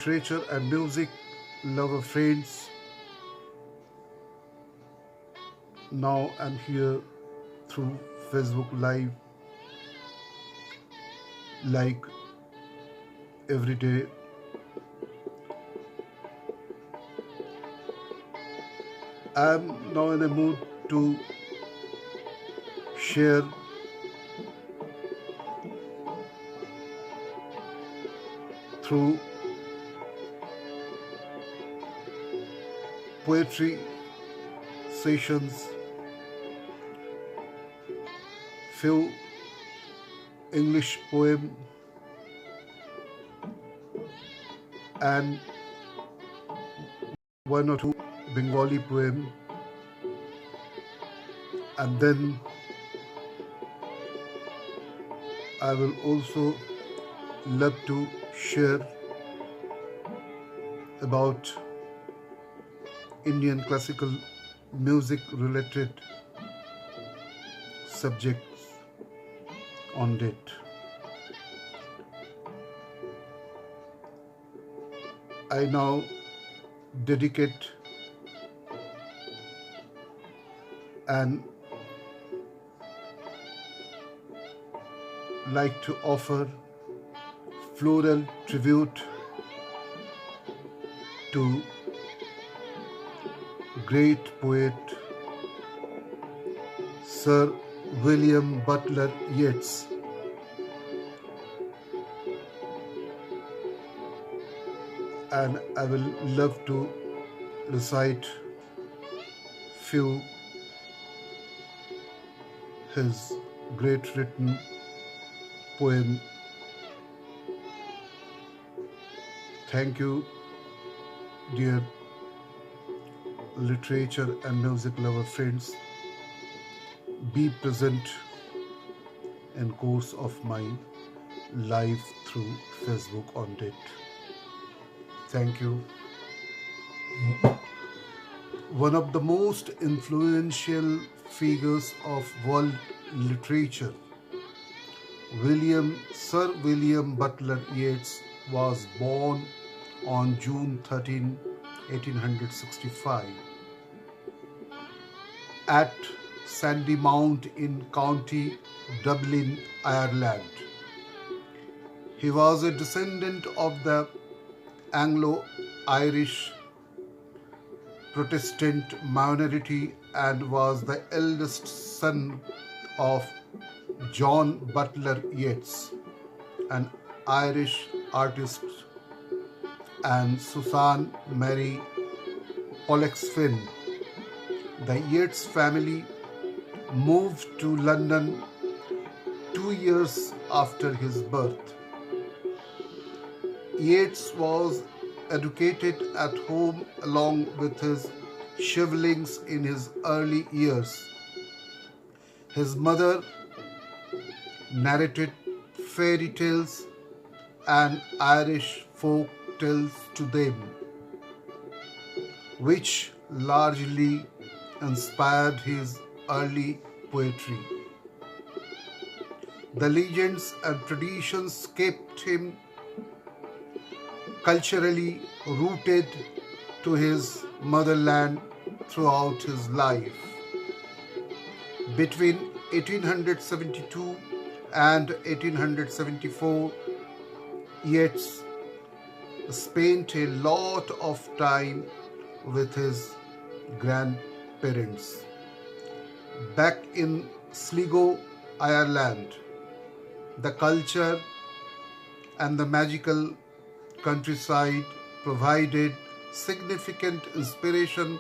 literature and music lover friends. Now I'm here through Facebook Live like every day. I'm now in a mood to share through poetry sessions few English poem and one or two Bengali poem, and then I will also love to share about Indian classical music related subjects on it. I now dedicate and like to offer floral tribute to great poet Sir William Butler Yeats. And I will love to recite few his great written poem. Thank you, dear literature and music lover friends. Be present in course of my live through Facebook on it. Thank you. One of the most influential figures of world literature, Sir William Butler Yeats, was born on June 13, 1865 at Sandymount in County Dublin, Ireland. He was a descendant of the Anglo-Irish Protestant minority and was the eldest son of John Butler Yeats, an Irish artist, and Susan Mary Pollexfen. The Yeats family moved to London 2 years after his birth. Yeats was educated at home along with his siblings in his early years. His mother narrated fairy tales and Irish folk tales to them, which largely inspired his early poetry. The legends and traditions kept him culturally rooted to his motherland throughout his life. Between 1872 and 1874, Yeats spent a lot of time with his grandparents. Back in Sligo, Ireland, the culture and the magical countryside provided significant inspiration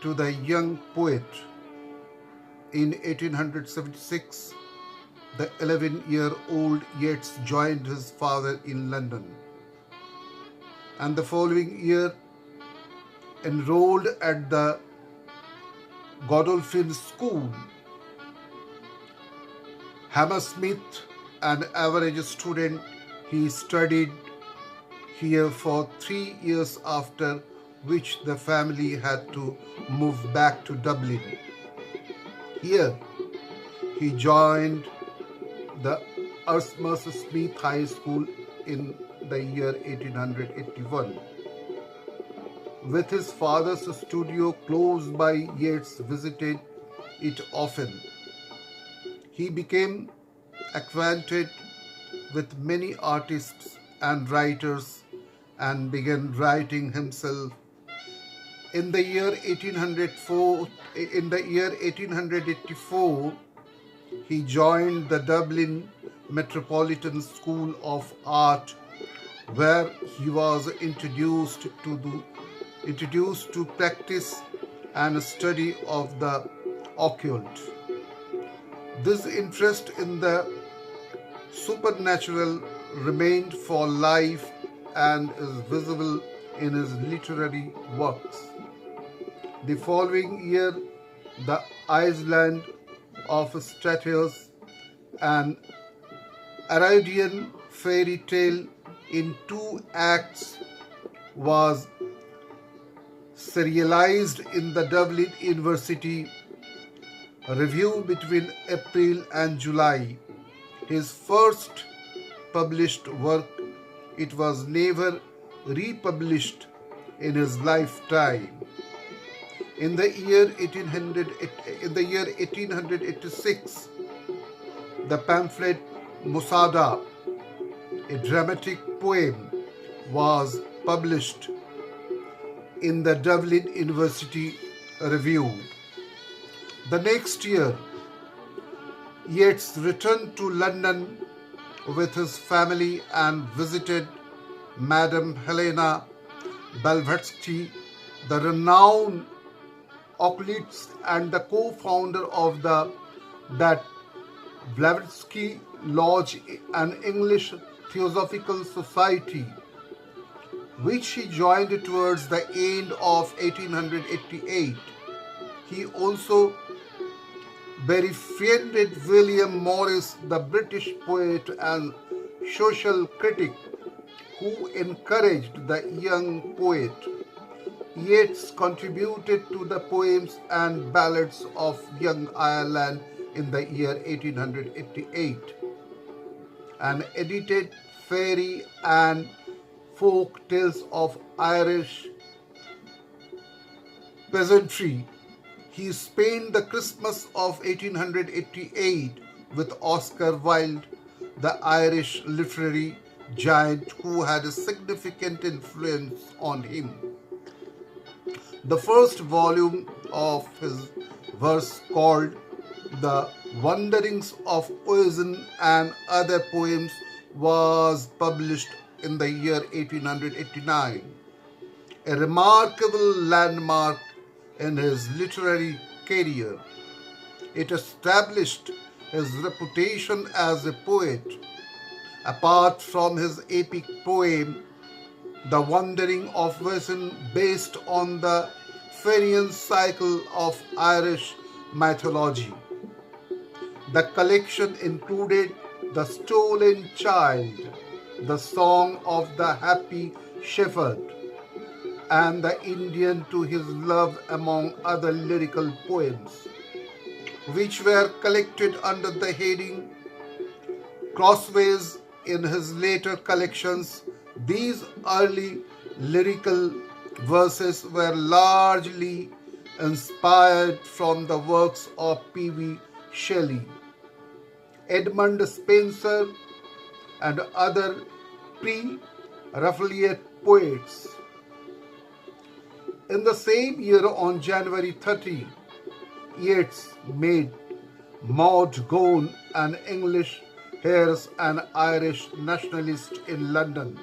to the young poet. In 1876, the 11-year-old Yeats joined his father in London, and the following year enrolled at the Godolphin School. Hammersmith, an average student, he studied here for 3 years, after which the family had to move back to Dublin. Here, he joined the Erasmus Smith High School in the year 1881. With his father's studio close by, Yeats visited it often. He became acquainted with many artists and writers and began writing himself. In the year 1884, he joined the Dublin Metropolitan School of Art, where he was introduced to practice and study of the occult. This interest in the supernatural remained for life and is visible in his literary works. The following year, the Island of Statues, an Arabian fairy tale in 2 acts, was serialized in the Dublin University Review between April and July. His first published work, it was never republished in his lifetime. In the year 1886, the pamphlet Musada, a dramatic poem, was published in the Dublin University Review. The next year, Yeats returned to London with his family and visited Madame Helena Blavatsky, the renowned occultist and the co-founder of that Blavatsky Lodge, an English Theosophical Society, which he joined towards the end of 1888. He also befriended William Morris, the British poet and social critic, who encouraged the young poet. Yeats contributed to the poems and ballads of Young Ireland in the year 1888 and edited fairy and folk tales of Irish peasantry. He spent the Christmas of 1888 with Oscar Wilde, the Irish literary giant who had a significant influence on him. The first volume of his verse, called The Wanderings of Oisin and Other Poems, was published in the year 1889, a remarkable landmark in his literary career. It established his reputation as a poet. Apart from his epic poem, The Wandering of Oisin, based on the Fenian cycle of Irish mythology. The collection included The Stolen Child, The Song of the Happy Shepherd, and The Indian to His Love, among other lyrical poems, which were collected under the heading Crossways in his later collections. These early lyrical verses were largely inspired from the works of P.V. Shelley, Edmund Spenser, and other pre-Raphaelite poets. In the same year, on January 30, Yeats made Maud Gonne an English heiress and Irish nationalist in London.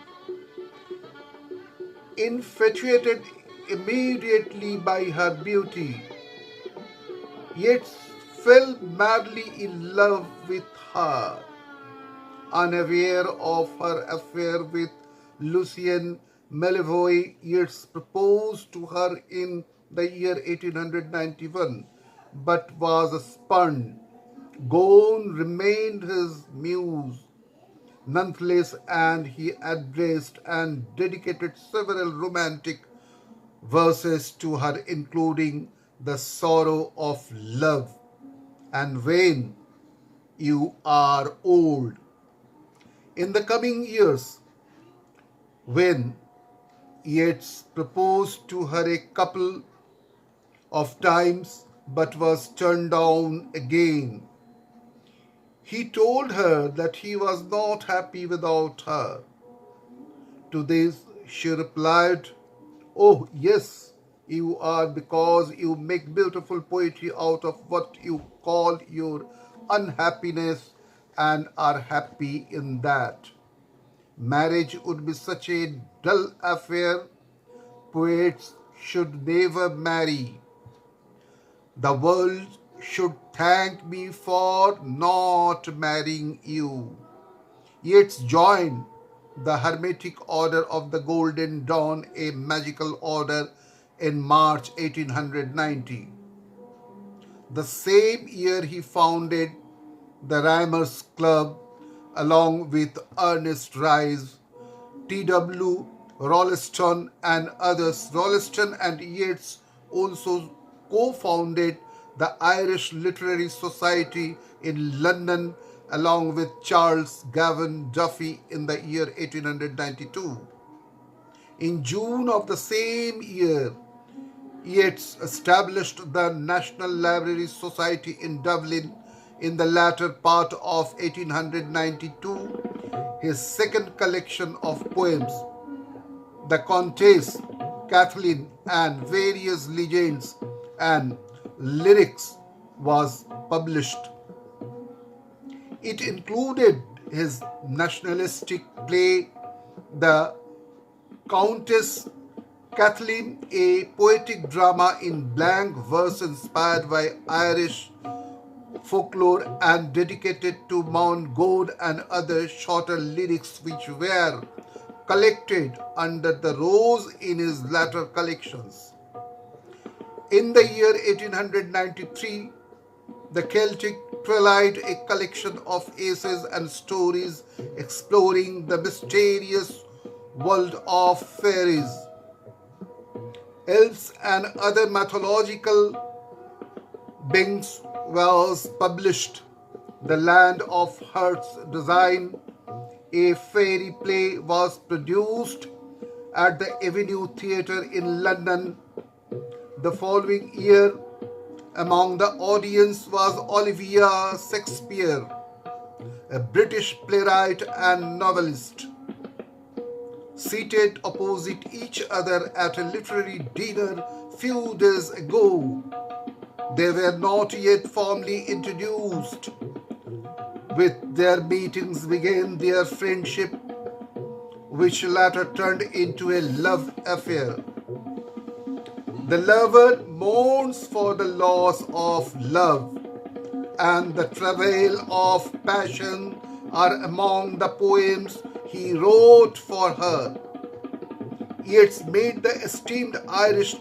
Infatuated immediately by her beauty, Yeats fell madly in love with her. Unaware of her affair with Lucien Malevoy, Yeats proposed to her in the year 1891, but was spurned. Gonne remained his muse nonetheless, and he addressed and dedicated several romantic verses to her, including The Sorrow of Love and When You Are Old. In the coming years, When Yeats proposed to her a couple of times but was turned down again, he told her that he was not happy without her. To this she replied, "Oh, yes, you are, because you make beautiful poetry out of what you call your unhappiness and are happy in that. Marriage would be such a dull affair. Poets should never marry. The world should thank me for not marrying you." Yeats joined the Hermetic Order of the Golden Dawn, a magical order, in March 1890. The same year he founded the Rhymers Club along with Ernest Rhys, T.W. Rolleston, and others. Rolleston and Yeats also co-founded the Irish Literary Society in London along with Charles Gavan Duffy in the year 1892. In June of the same year, Yeats established the National Library Society in Dublin in the latter part of 1892. His second collection of poems, The Countess Kathleen and Various Legends and Lyrics, was published. It included his nationalistic play, The Countess Kathleen, a poetic drama in blank verse inspired by Irish folklore and dedicated to Mount God, and other shorter lyrics which were collected under the rose in his later collections. In the year 1893, the Celtic Twilight, a collection of essays and stories exploring the mysterious world of fairies, elves, and other mythological beings, was published. The Land of Heart's Design, a fairy play, was produced at the Avenue Theatre in London. The following year, among the audience was Olivia Shakespeare, a British playwright and novelist. Seated opposite each other at a literary dinner few days ago, they were not yet formally introduced. With their meetings began their friendship, which later turned into a love affair. The lover mourns for the loss of love, and the travail of passion are among the poems he wrote for her. Yeats made the esteemed Irish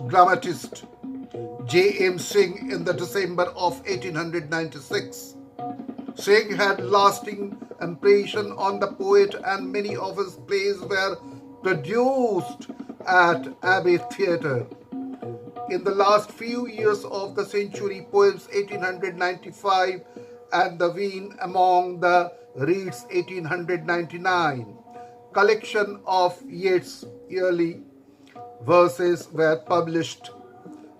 dramatist J.M. Synge in the December of 1896. Synge had lasting impression on the poet, and many of his plays were produced at Abbey Theatre. In the last few years of the century, poems 1895 and the Ween among the Reeds 1899, collection of Yeats' early verses were published.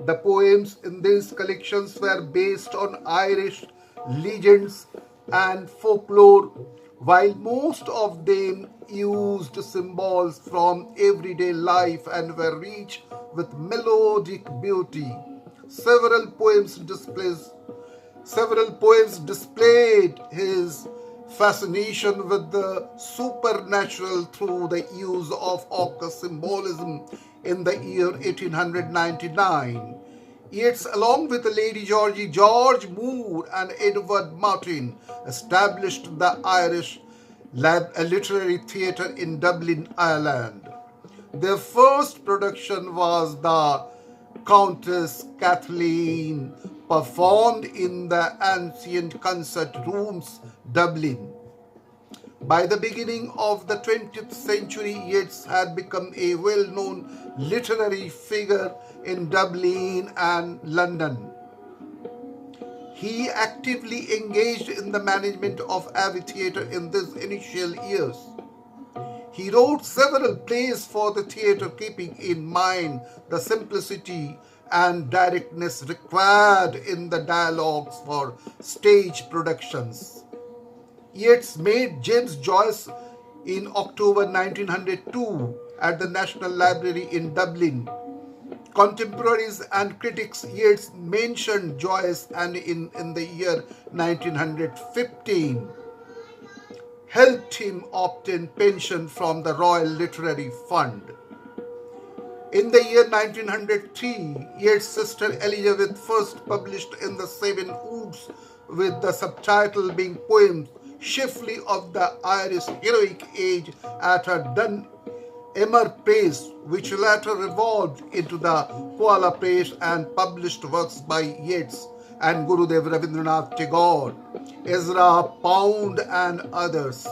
The poems in these collections were based on Irish legends and folklore, while most of them used symbols from everyday life and were rich with melodic beauty. Several poems displayed his fascination with the supernatural through the use of occult symbolism. In the year 1899, Yeats, along with Lady George Moore and Edward Martin, established the Irish Literary Theatre in Dublin, Ireland. Their first production was The Countess Kathleen, performed in the ancient concert rooms, Dublin. By the beginning of the 20th century, Yeats had become a well-known literary figure in Dublin and London. He actively engaged in the management of Abbey Theatre in these initial years. He wrote several plays for the theatre, keeping in mind the simplicity and directness required in the dialogues for stage productions. Yeats made James Joyce in October 1902 at the National Library in Dublin. Contemporaries and critics Yeats mentioned Joyce and in the year 1915 helped him obtain pension from the Royal Literary Fund. In the year 1903, Yeats' sister Elizabeth first published in the Seven Woods with the subtitle being Poems Chiefly of the Irish Heroic Age at her Dun Emer Press, which later evolved into the Koala Press and published works by Yeats and Gurudev Rabindranath Tagore, Ezra Pound and others.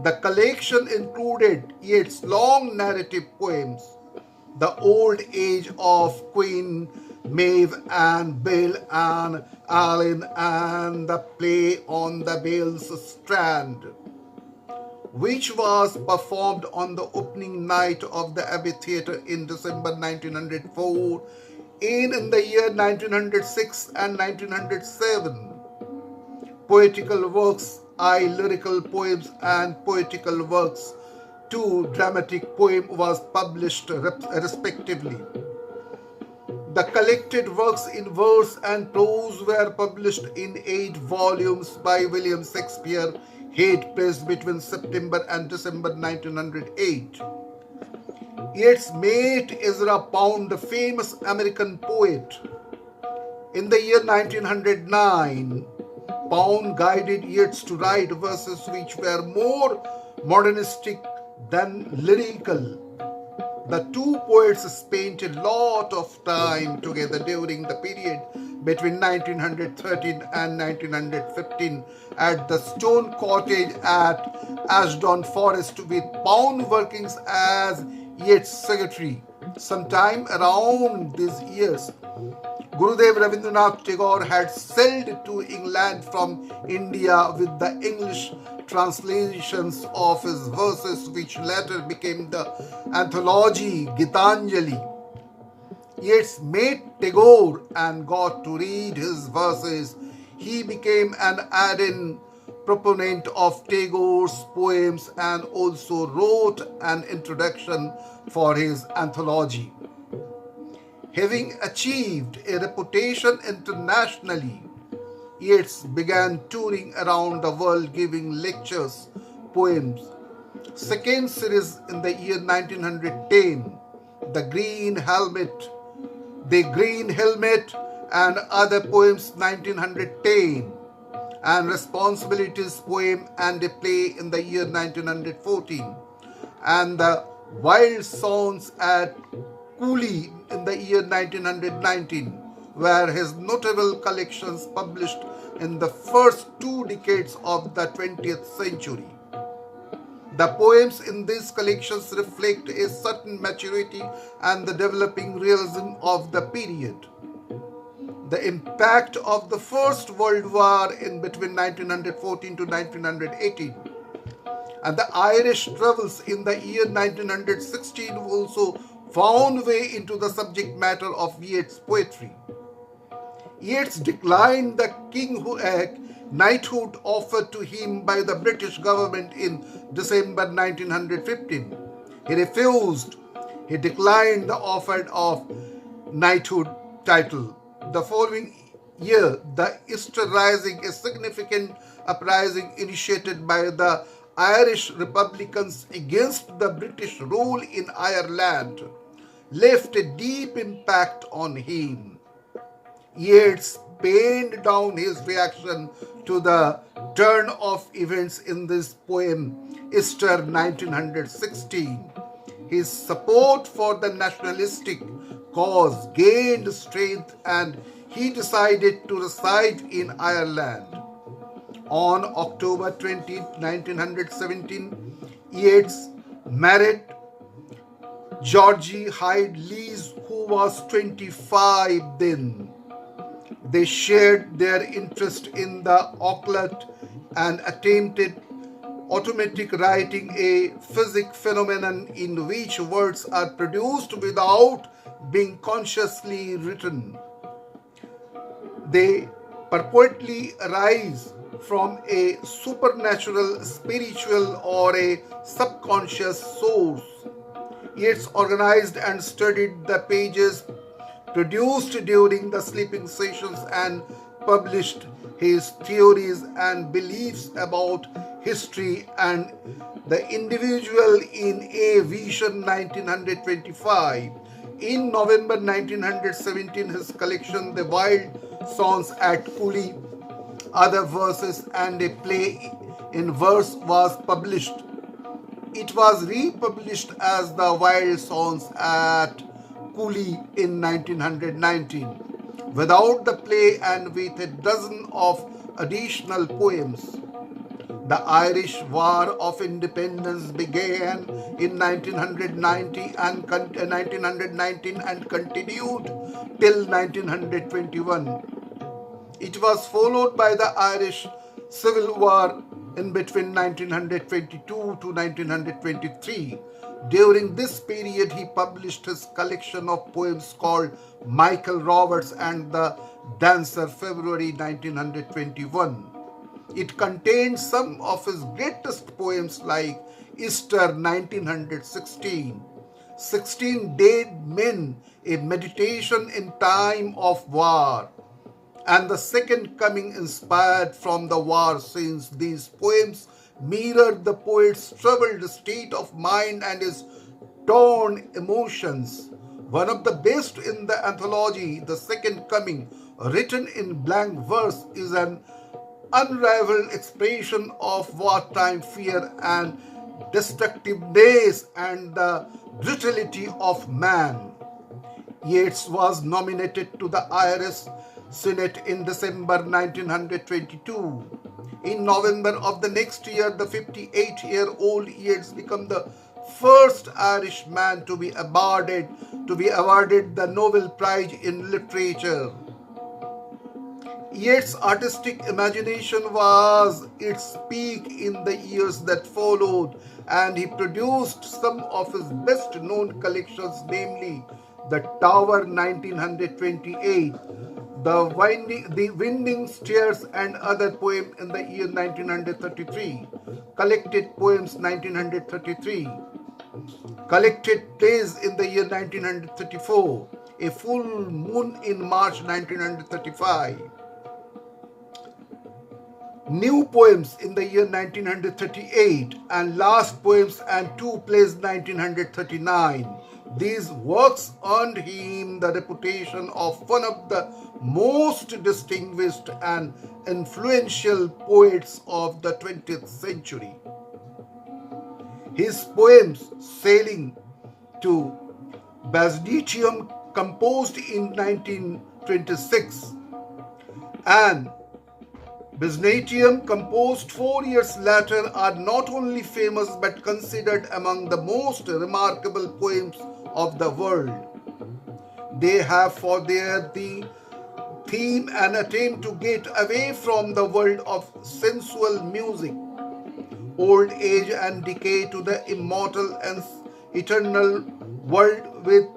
The collection included Yeats' long narrative poems, The Old Age of Queen Maeve and Bill and Allen, and the play on the Bell's Strand, which was performed on the opening night of the Abbey Theatre in December 1904, in the year 1906 and 1907. Poetical works, lyrical poems and poetical works, 2 dramatic poem was published respectively. The collected works in verse and prose were published in 8 volumes by William Shakespeare, Head Press, between September and December 1908. Yeats' mate Ezra Pound, the famous American poet. In the year 1909, Pound guided Yeats to write verses which were more modernistic than lyrical. The two poets spent a lot of time together during the period between 1913 and 1915 at the Stone Cottage at Ashdown Forest, with Pound working as Yeats' secretary. Sometime around these years, Gurudev Rabindranath Tagore had sailed to England from India with the English translations of his verses, which later became the anthology Gitanjali. Yeats met Tagore and got to read his verses. He became an ardent proponent of Tagore's poems and also wrote an introduction for his anthology. Having achieved a reputation internationally, Yeats began touring around the world giving lectures, poems. Second series in the year 1910, The Green Helmet and Other Poems 1910, and Responsibilities poem and a play in the year 1914, and The Wild Sounds at Cooley in the year 1919 were his notable collections published in the first 2 decades of the 20th century. The poems in these collections reflect a certain maturity and the developing realism of the period. The impact of the First World War in between 1914 to 1918 and the Irish troubles in the year 1916 also found way into the subject matter of Yeats' poetry. Yeats declined the knighthood offered to him by the British government in December 1915. He refused. He declined the offer of knighthood title. The following year, the Easter Rising, a significant uprising initiated by the Irish Republicans against the British rule in Ireland, left a deep impact on him. Yeats penned down his reaction to the turn of events in this poem, Easter 1916. His support for the nationalistic cause gained strength and he decided to reside in Ireland. On October 20, 1917, Yeats married Georgie Hyde Lees, who was 25 then. They shared their interest in the occult and attempted automatic writing, a physic phenomenon in which words are produced without being consciously written. They purportedly arise from a supernatural, spiritual, or a subconscious source. Yeats organized and studied the pages produced during the sleeping sessions and published his theories and beliefs about history and the individual in A Vision 1925. In November 1917, his collection The Wild Songs at Cooley, Other Verses and a Play in Verse was published. It was republished as The Wild Songs at Cooley in 1919, without the play and with a dozen of additional poems. The Irish War of Independence began in 1919 and continued till 1921. It was followed by the Irish Civil War in between 1922 to 1923. During this period, he published his collection of poems called Michael Roberts and the Dancer, February 1921. It contained some of his greatest poems like Easter 1916, 16 Dead Men, a meditation in time of war, and the Second Coming, inspired from the war scenes. These poems mirrored the poet's troubled state of mind and his torn emotions. One of the best in the anthology, The Second Coming, written in blank verse, is an unrivaled expression of wartime fear and destructiveness and the brutality of man. Yeats was nominated to the Irish Senate in December 1922. In November of the next year, the 58-year-old Yeats became the first Irish man to be awarded the Nobel Prize in Literature. Yeats' artistic imagination was its peak in the years that followed, and he produced some of his best-known collections, namely The Tower 1928, The Winding Stairs and Other Poems in the year 1933, Collected Poems 1933, Collected Plays in the year 1934, A Full Moon in March 1935, New Poems in the year 1938, and Last Poems and Two Plays 1939. These works earned him the reputation of one of the most distinguished and influential poets of the 20th century. His poems, Sailing to Byzantium, composed in 1926, and Byzantium, composed 4 years later, are not only famous but considered among the most remarkable poems of the world. They have for their theme an attempt to get away from the world of sensual music, old age and decay, to the immortal and eternal world with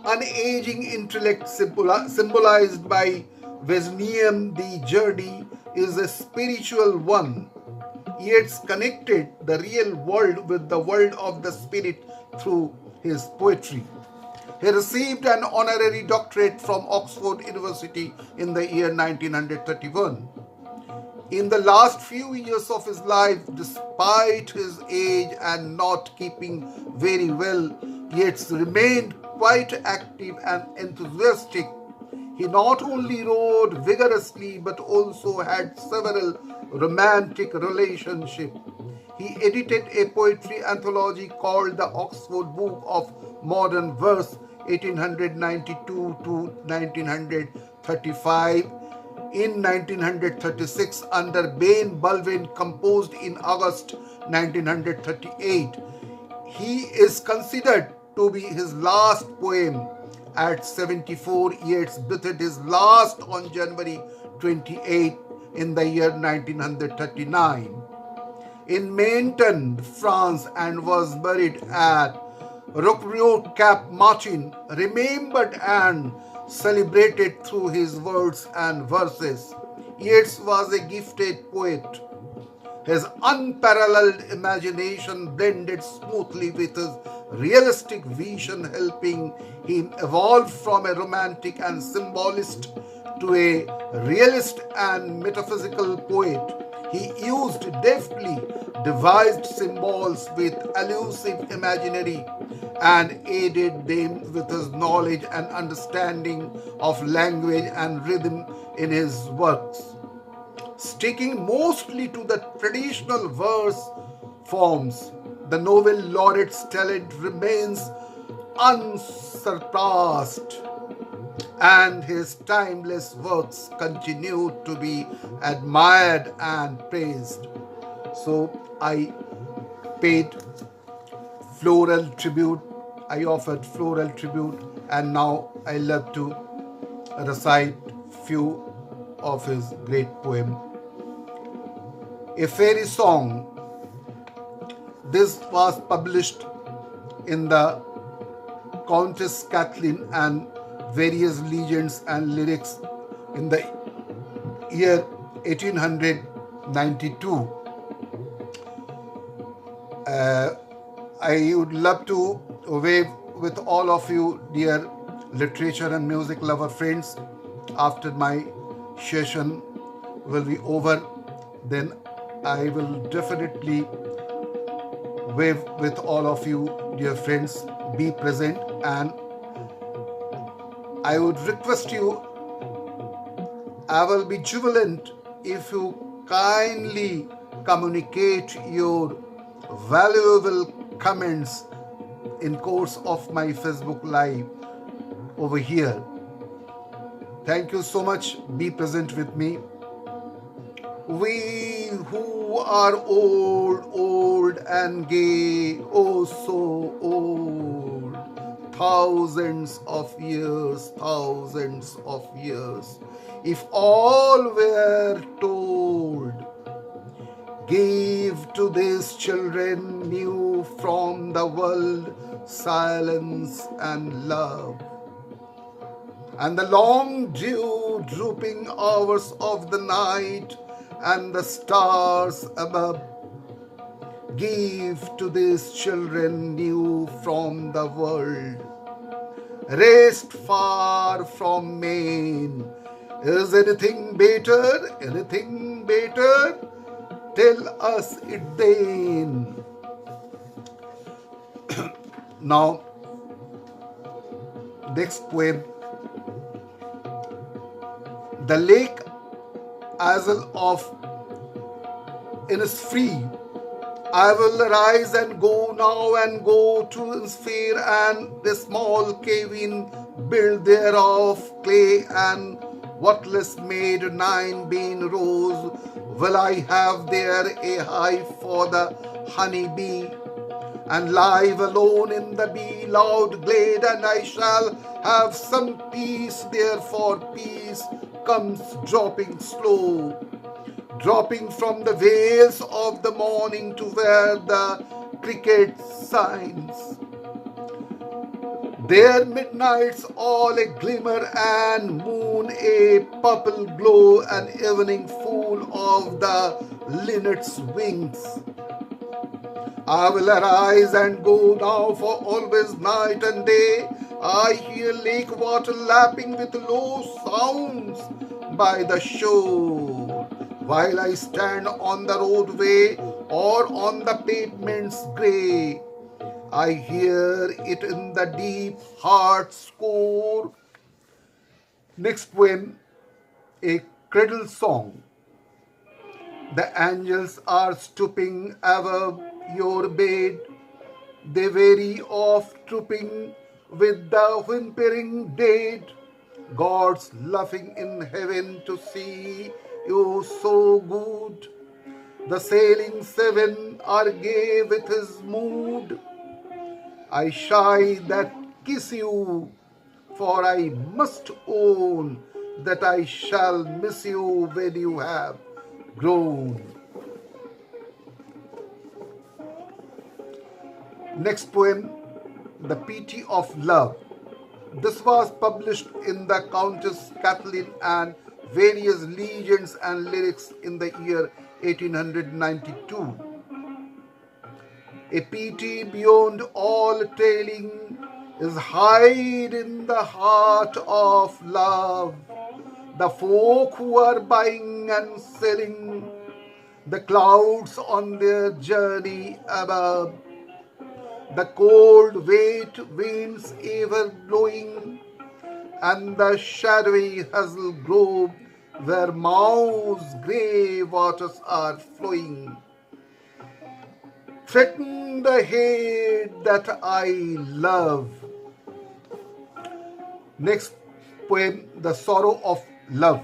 unaging intellect, symbolized by Byzantium. The journey is a spiritual one. Yeats connected the real world with the world of the spirit through his poetry. He received an honorary doctorate from Oxford University in the year 1931. In the last few years of his life, despite his age and not keeping very well, Yeats remained quite active and enthusiastic. He not only wrote vigorously but also had several romantic relationships. He edited a poetry anthology called the Oxford Book of Modern Verse 1892 to 1935. In 1936, under Bain Bulwen, composed in August 1938. He is considered to be his last poem. At 74 years, breathed his last on January 28 in the year 1939. in Menton, France, and was buried at Roquebrune Cap Martin, remembered and celebrated through his words and verses. Yeats was a gifted poet. His unparalleled imagination blended smoothly with his realistic vision, helping him evolve from a romantic and symbolist to a realist and metaphysical poet. He used deftly devised symbols with elusive imaginary and aided them with his knowledge and understanding of language and rhythm in his works. Sticking mostly to the traditional verse forms, the Nobel laureate's talent remains unsurpassed, and his timeless works continue to be admired and praised. So I paid floral tribute, I offered floral tribute, and now I love to recite few of his great poem. A Fairy Song. This was published in the Countess Kathleen and various legends and lyrics in the year 1892. I would love to wave with all of you, dear literature and music lover friends. After my session will be over, then I will definitely wave with all of you, dear friends. Be present, and I would request you, I will be jubilant if you kindly communicate your valuable comments in course of my Facebook Live over here. Thank you so much. Be present with me. We who are old and gay, oh so old, thousands of years, if all were told, give to these children new from the world silence and love, and the long dew drooping hours of the night and the stars above. Give to these children new from the world. Rest far from men. Is anything better? Anything better? Tell us it then. Now, next poem. The lake Azle of Innisfree. I will arise and go now and go to Innisfree, and the small cabin built thereof clay and worthless made 9 bean rows. Will I have there a hive for the honey bee, and live alone in the bee loud glade, and I shall have some peace there, for peace comes dropping slow, dropping from the vales of the morning to where the cricket signs. There midnights all a glimmer, and moon a purple glow, and evening full of the linnet's wings. I will arise and go now, for always night and day I hear lake water lapping with low sounds by the shore, while I stand on the roadway or on the pavement's grey. I hear it in the deep heart's core. Next poem, A Cradle Song. The angels are stooping above your bed. They weary of trooping with the whimpering dead. God's laughing in heaven to see you so good. The sailing seven are gay with his mood. I shy that kiss you, for I must own that I shall miss you when you have grown. Next poem, The Pity of Love. This was published in the Countess Kathleen and various legends and lyrics in the year 1892. A pity beyond all telling is hide in the heart of love. The folk who are buying and selling, the clouds on their journey above, the cold wet winds ever blowing, and the shadowy hazel grove where Mau's grey waters are flowing. Threaten the head that I love. Next poem, The Sorrow of Love.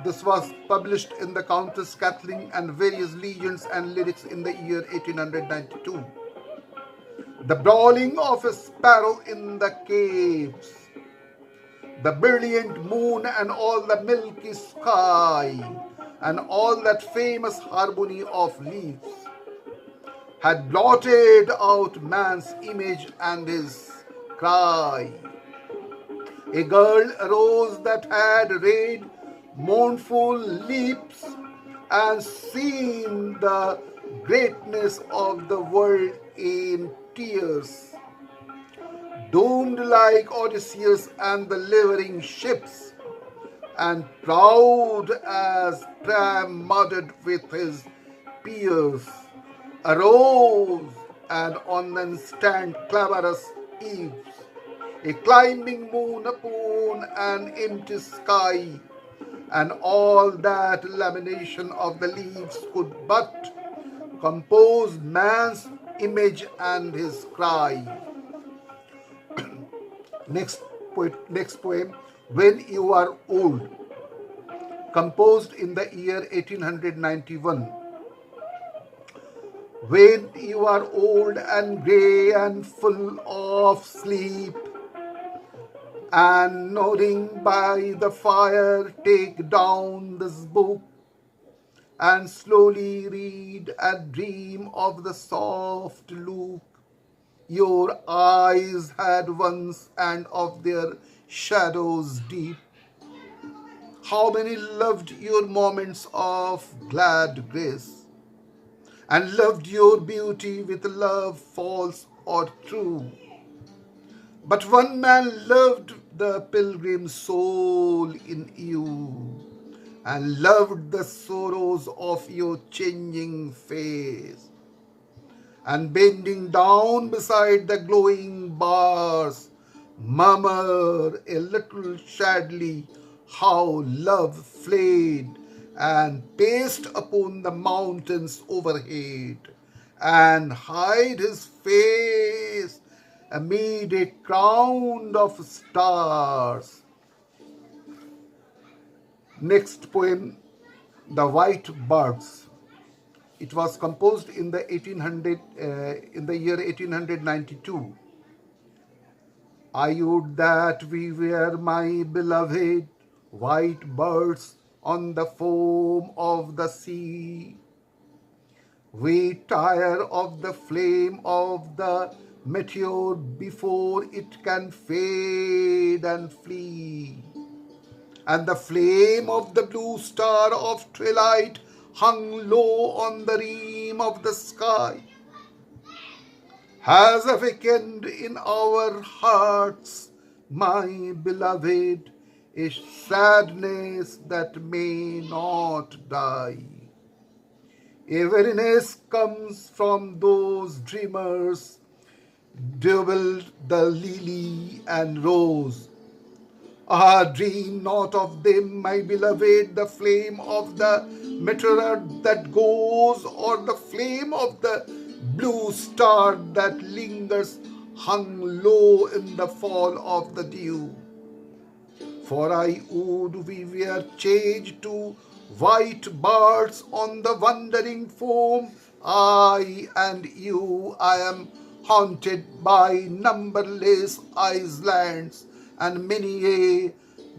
This was published in the Countess Kathleen and various legends and lyrics in the year 1892. The brawling of a sparrow in the caves, the brilliant moon and all the milky sky, and all that famous harmony of leaves, had blotted out man's image and his cry. A girl arose that had read mournful lips and seen the greatness of the world in tears, doomed like Odysseus and the laboring ships, and proud as Priam murdered with his peers, arose and on the instant clamorous eves, a climbing moon upon an empty sky, and all that lamentation of the leaves could but compose man's image and his cry. Next poem, When You Are Old, composed in the year 1891. When you are old and grey and full of sleep, and nodding by the fire, take down this book and slowly read and dream of the soft look your eyes had once and of their shadows deep. How many loved your moments of glad grace, and loved your beauty with love false or true. But one man loved the pilgrim soul in you, and loved the sorrows of your changing face. And bending down beside the glowing bars, murmur a little sadly how love fled and paced upon the mountains overhead, and hide his face amid a crown of stars. Next poem, The White Birds. It was composed in the year 1892. I would that we were, my beloved, white birds on the foam of the sea. We tire of the flame of the meteor before it can fade and flee. And the flame of the blue star of twilight hung low on the rim of the sky has awakened in our hearts, my beloved, a sadness that may not die. A weariness comes from those dreamers, doubled the lily and rose. Ah, dream not of them, my beloved, the flame of the meteor that goes, or the flame of the blue star that lingers hung low in the fall of the dew. For I would we were changed to white birds on the wandering foam. I and you, I am haunted by numberless islands and many a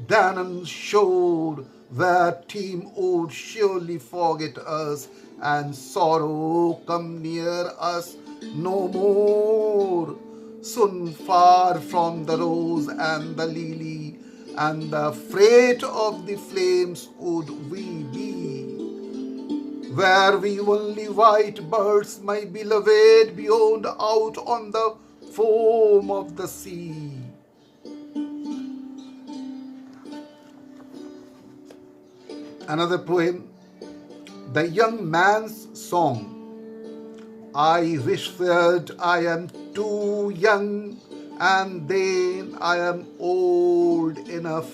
Danann shore where team would surely forget us and sorrow come near us no more. Soon far from the rose and the lily and the freight of the flames would we be. Where we only white birds, my beloved, beyond out on the foam of the sea. Another poem, The Young Man's Song. I wish that I am too young, and then I am old enough.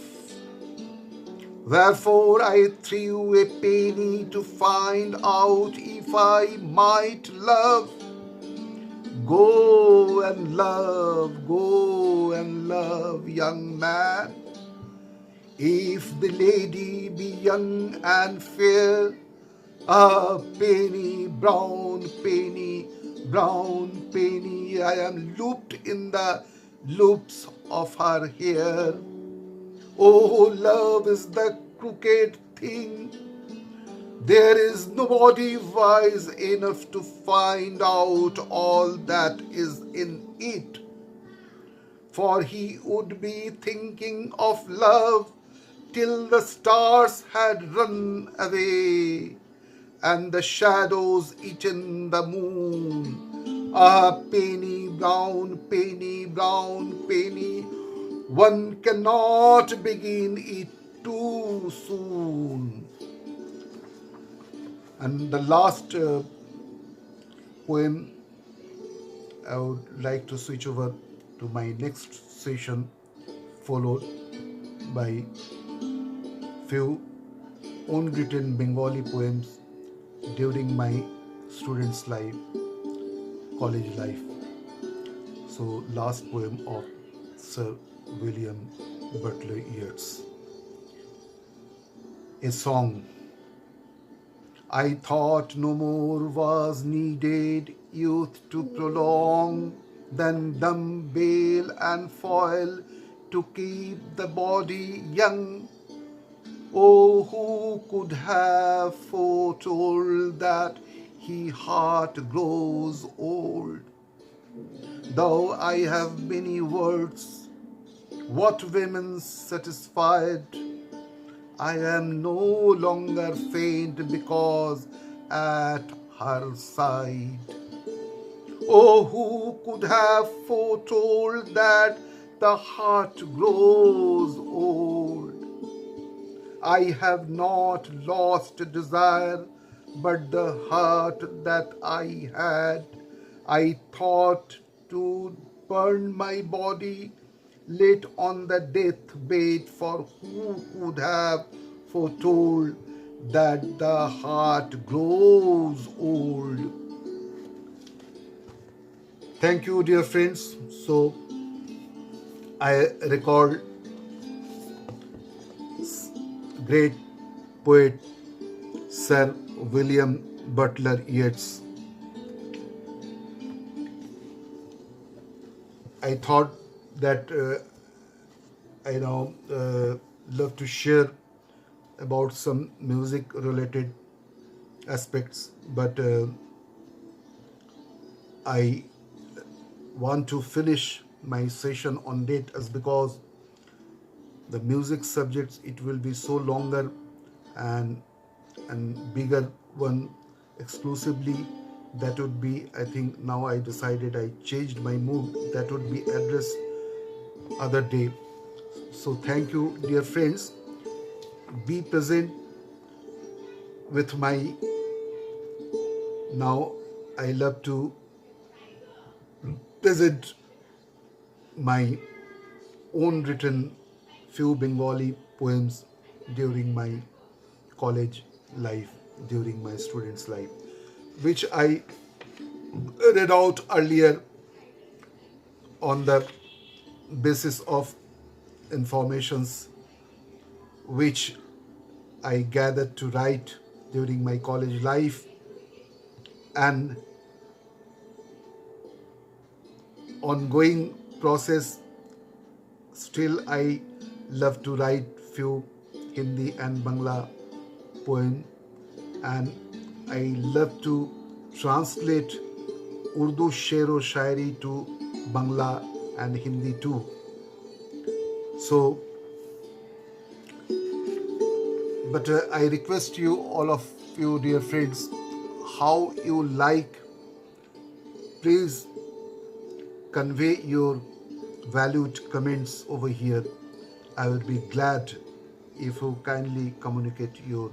Wherefore I threw a penny to find out if I might love. Go and love, young man. If the lady be young and fair, a penny, brown penny, I am looped in the loops of her hair. Oh, love is the crooked thing. There is nobody wise enough to find out all that is in it. For he would be thinking of love till the stars had run away and the shadows eaten the moon. Ah, brown penny, one cannot begin it too soon. And the last poem, I would like to switch over to my next session, followed by few unwritten Bengali poems during my student's life, college life. So, last poem of Sir William Butler Yeats. A song. I thought no more was needed youth to prolong than dumbbell and foil to keep the body young. Oh, who could have foretold that he heart grows old? Though I have many words, what women satisfied, I am no longer faint because at her side. Oh, who could have foretold that the heart grows old? I have not lost desire, but the heart that I had, I thought to burn my body late on the deathbed, for who could have foretold that the heart grows old? Thank you, dear friends. So, I recall great poet Sir William Butler Yeats. I thought that I now love to share about some music related aspects, but I want to finish my session on date as because the music subjects, it will be so longer and bigger one exclusively. That would be, I think now I decided, I changed my mood, that would be addressed other day. So thank you, dear friends. Be present with my, now I love to present my own written few Bengali poems during my college life, during my student's life, which I read out earlier on the basis of informations which I gathered to write during my college life, and ongoing process. Still I love to write few Hindi and Bangla poem, and I love to translate Urdu sher or shairi to Bangla and Hindi too. So, but I request you, all of you dear friends, how you like, please convey your valued comments over here. I would be glad if you kindly communicate your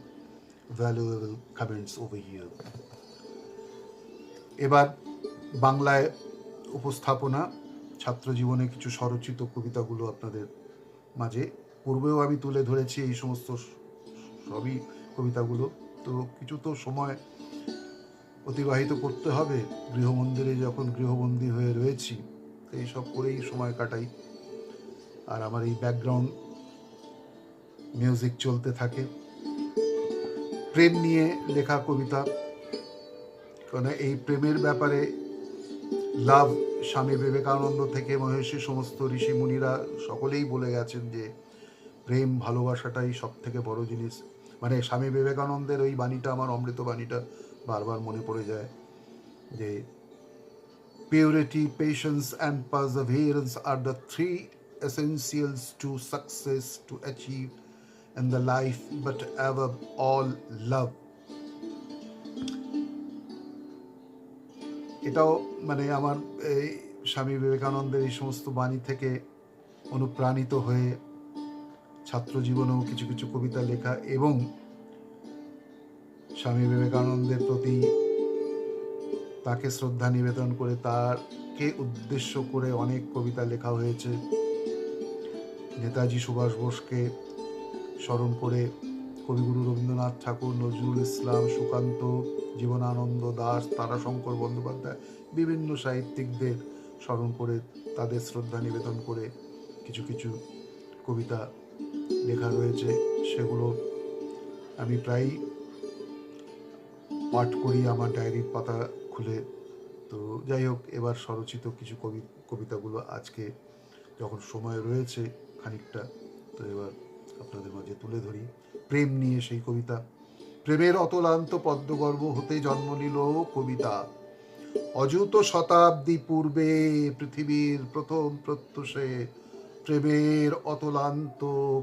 valuable comments over here. এবার বাংলায় উপস্থাপনা, ছাত্র জীবনে কিছু স্বরচিত কবিতাগুলো আপনাদের মাঝে। পূর্বেও আমি তুলে ধরেছি এই সমস্ত সবই কবিতাগুলো। তো কিছু তো সময় অতিবাহিত করতে হবে, গৃহমন্দিরে যখন গৃহবন্দী হয়ে রয়েছি, এইসব করেই সময় কাটাই। আর আমার এই ব্যাকগ্রাউন্ড মিউজিক চলতে থাকে। প্রেম নিয়ে লেখা কবিতা, কারণ এই প্রেমের ব্যাপারে লাভ, স্বামী বিবেকানন্দ থেকে মহর্ষি সমস্ত ঋষি মুনিরা সকলেই বলে গেছেন যে প্রেম ভালোবাসাটাই সব থেকে বড় জিনিস। মানে স্বামী বিবেকানন্দের ওই বাণীটা, আমার অমৃত বাণীটা বারবার মনে পড়ে যায় যে purity, patience and perseverance are the three essentials to success to achieve in the life, but above all love. এটাও মানে আমার এই স্বামী বিবেকানন্দের এই সমস্ত বাণী থেকে অনুপ্রাণিত হয়ে ছাত্র জীবনেও কিছু কিছু কবিতা লেখা, এবং স্বামী বিবেকানন্দের প্রতি তাকে শ্রদ্ধা নিবেদন করে তাকে উদ্দেশ্য করে অনেক কবিতা লেখা হয়েছে। নেতাজি সুভাষ বোসকে স্মরণ করে কবিগুরু রবীন্দ্রনাথ ঠাকুর, নজরুল ইসলাম, সুকান্ত, জীবনানন্দ দাশ, তারাশঙ্কর বন্দ্যোপাধ্যায়, বিভিন্ন সাহিত্যিকদের স্মরণ করে তাদের শ্রদ্ধা নিবেদন করে কিছু কিছু কবিতা লেখা রয়েছে। সেগুলো আমি প্রায়ই পাঠ করি আমার ডায়েরির পাতা খুলে। তো যাই হোক, এবার স্বরচিত কিছু কবিতাগুলো আজকে যখন সময় রয়েছে খানিকটা, তো এবার আপনাদের মাঝে তুলে ধরি। প্রেম নিয়ে সেই কবিতা। প্রেমের অতলান্ত পদ্মগর্ভ হতে জন্ম নিল কবিতা, অযুত শতাব্দী পূর্বে পৃথিবীর প্রথম প্রত্যুষে প্রেমের অতলান্ত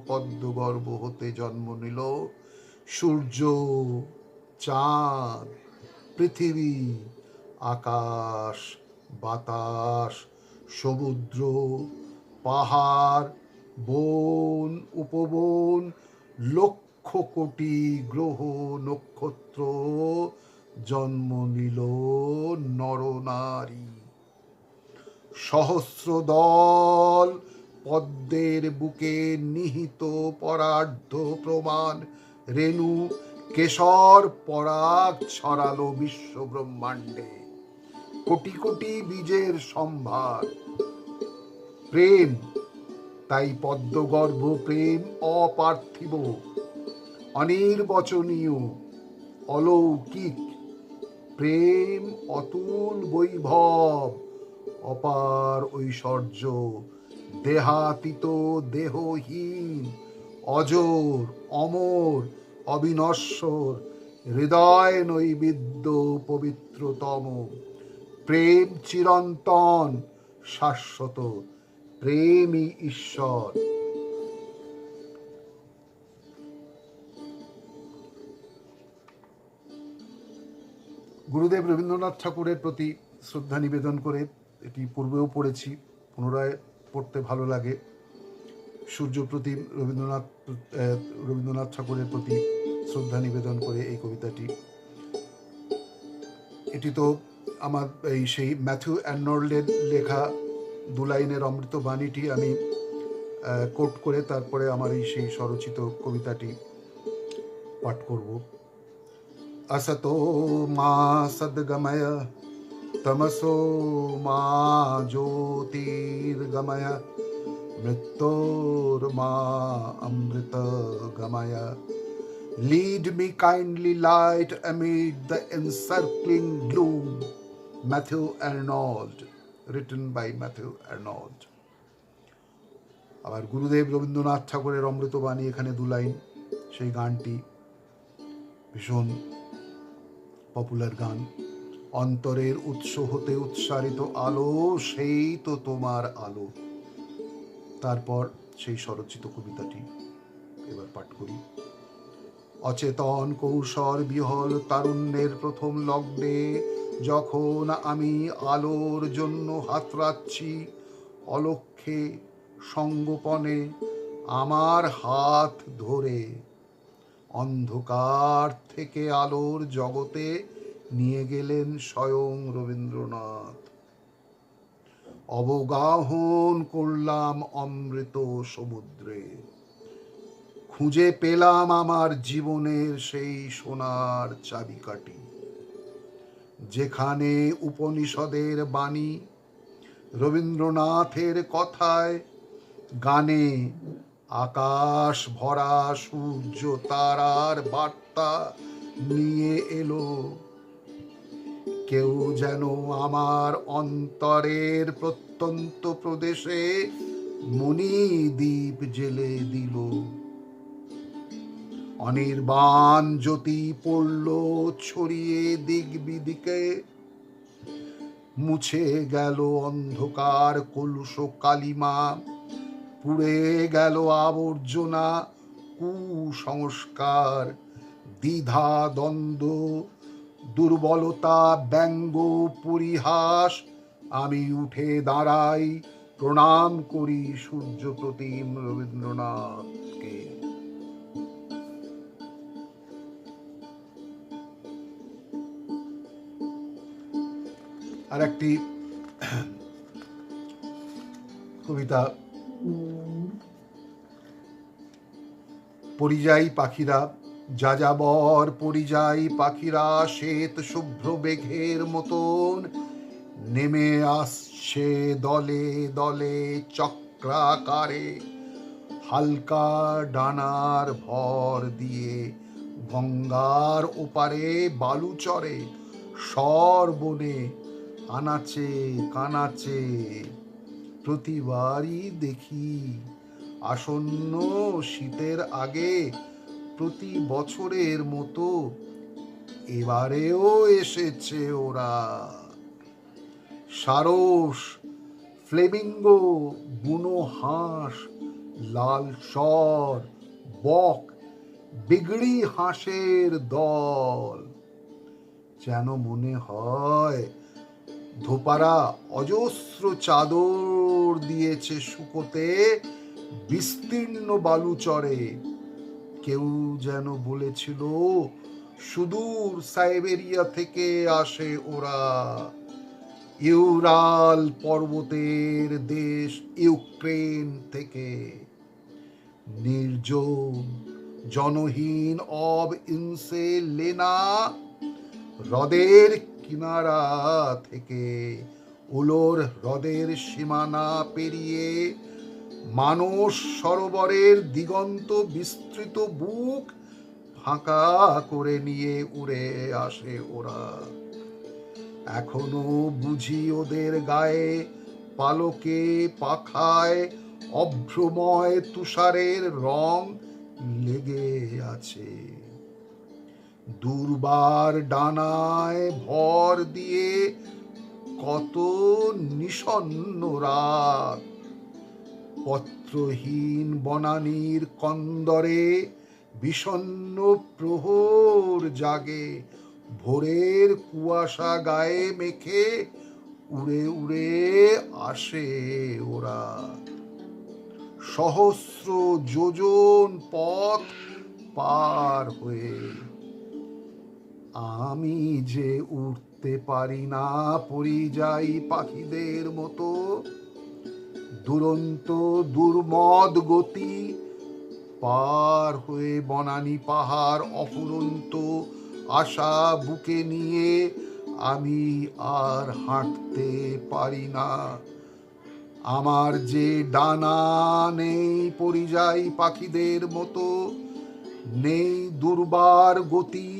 পদ্মগর্ভ হতে জন্ম নিল সূর্য, চাঁদ, পৃথিবী, আকাশ, বাতাস, সমুদ্র, পাহাড়, বন, উপবন, লক্ষ কোটি গ্রহ নক্ষত্র, জন্ম নিল নরনারী। সহস্র দল পদ্মের বুকে নিহিত পরার্ধ প্রমাণ রেণু কেশর পরাগ ছড়ালো বিশ্ব ব্রহ্মাণ্ডে, কোটি কোটি বীজের সম্ভার। প্রেম তাই পদ্মগর্ভ, প্রেম অপার্থিব, অনির্বচনীয়, অলৌকিক। প্রেম অতুল বৈভব, অপার ঐশ্বর্য, দেহাতীত, দেহহীন, অজর, অমর, অবিনশ্বর, হৃদয় নৈবেদ্য পবিত্রতম। প্রেম চিরন্তন, শাশ্বত, প্রেমই ঈশ্বর। গুরুদেব রবীন্দ্রনাথ ঠাকুরের প্রতি শ্রদ্ধা নিবেদন করে, এটি পূর্বেও পড়েছি, পুনরায় পড়তে ভালো লাগে। সূর্যপ্রতিম রবীন্দ্রনাথ ঠাকুরের প্রতি শ্রদ্ধা নিবেদন করে এই কবিতাটি। এটি তো আমার এই সেই ম্যাথিউ আর্নল্ডের লেখা দু লাইনের অমৃত বাণীটি আমি কোট করে তারপরে আমার এই সেই স্বরচিত কবিতাটি পাঠ করব। असतो मा सद्गमय तमसो मा ज्योतिर्गमय मृत्योर्मा अमृतगमय। Lead me kindly light amid the encircling gloom. Matthew Arnold, written by Matthew Arnold. আবার গুরুদেব রবীন্দ্রনাথ ঠাকুরের অমৃতবাণী, এখানে দু লাইন। সেই গানটি ভীষণ পপুলার গান, অন্তরের উৎস হতে উৎসারিত আলো, সেই তো তোমার আলো। তারপর সেই স্বরচিত কবিতাটি এবার পাঠ করি। অচেতন কৌশল বিহল তারুণ্যের প্রথম লগ্নে যখন আমি আলোর জন্য হাতড়াচ্ছি, অলক্ষ্যে সঙ্গোপনে আমার হাত ধরে অন্ধকার থেকে আলোর জগতে নিয়ে গেলেন স্বয়ং রবীন্দ্রনাথ। অবগাহন করলাম অমৃত সমুদ্রে, খুঁজে পেলাম আমার জীবনের সেই সোনার চাবিকাঠি, যেখানে উপনিষদের বাণী, রবীন্দ্রনাথের কথায়, গানে আকাশ ভরা সূর্য তারার বার্তা নিয়ে এলো। কেউ যেন আমার অন্তরের প্রত্যন্ত প্রদেশে মণিদ্বীপ জেলে দিল। অনির্বাণ জ্যোতি পড়ল ছড়িয়ে দিক বিদিকে, মুছে গেল অন্ধকার কলুষ কালিমা, পুড়ে গেল আবর্জনা কুসংস্কার, দ্বিধা দ্বন্দ্ব, দুর্বলতা, ব্যঙ্গ, পরিহাস। আমি উঠে দাঁড়াই, প্রণাম করি সূর্য প্রতিম রবীন্দ্রনাথকে। আর একটি কবিতা, পরিযায়ী পাখিরা, যাযাবর পরিযায়ী পাখিরা শ্বেত শুভ্র মেঘের মতন নেমে আসছে দলে দলে চক্রাকারে, হালকা ডানার ভর দিয়ে গঙ্গার ওপারে বালুচরে সর্বনে আনাচে কানাচে। প্রতিবারই দেখি আসন্ন শীতের আগে প্রতি বছরের মতো এবারেও এসেছে ওরা। সারস, ফ্লেমিঙ্গো, বুনো হাঁস, লাল শর, বক, বিগড়ি হাঁসের দল। যেন মনে হয় ধোপারা অজস্র চাদর দিয়েছে শুকোতে বিস্তীর্ণ বালুচরে। কেউ যেন বলেছিল সুদূর সাইবেরিয়া থেকে আসে ওরা, ইউরাল পর্বতের দেশ ইউক্রেন থেকে। নির্জন জনহীন অব ইনসে লেনা হ্রদের কিনারা থেকে উলোর হ্রদের সীমানা পেরিয়ে মানস সরোবরের দিগন্ত বিস্তৃত বুক ফাঁকা করে নিয়ে উড়ে আসে ওরা। এখনো বুঝি ওদের গায়ে পালকে পাখায় অভ্রময় তুষারের রং লেগে আছে। দুর্বার ডানায় ভর দিয়ে কত নিষণ্ণ রাত, পত্রহীন বনানীর কন্দরে বিষণ্ণ প্রহর জাগে। ভোরের কুয়াশা গায়ে মেখে উড়ে উড়ে আসে ওরা। সহস্র যোজন পথ পার হয়ে আমি যে উঠতে পারি না পরিযায়ী পাখিদের মতো। দুরন্ত দুর্মদ গতি পার হয়ে বনানী পাহাড় অফুরন্ত আশা বুকে নিয়ে আমি আর হাঁটতে পারি না। আমার যে ডানা নেই পরিযায়ী পাখিদের মতো, নেই দুর্বার গতি,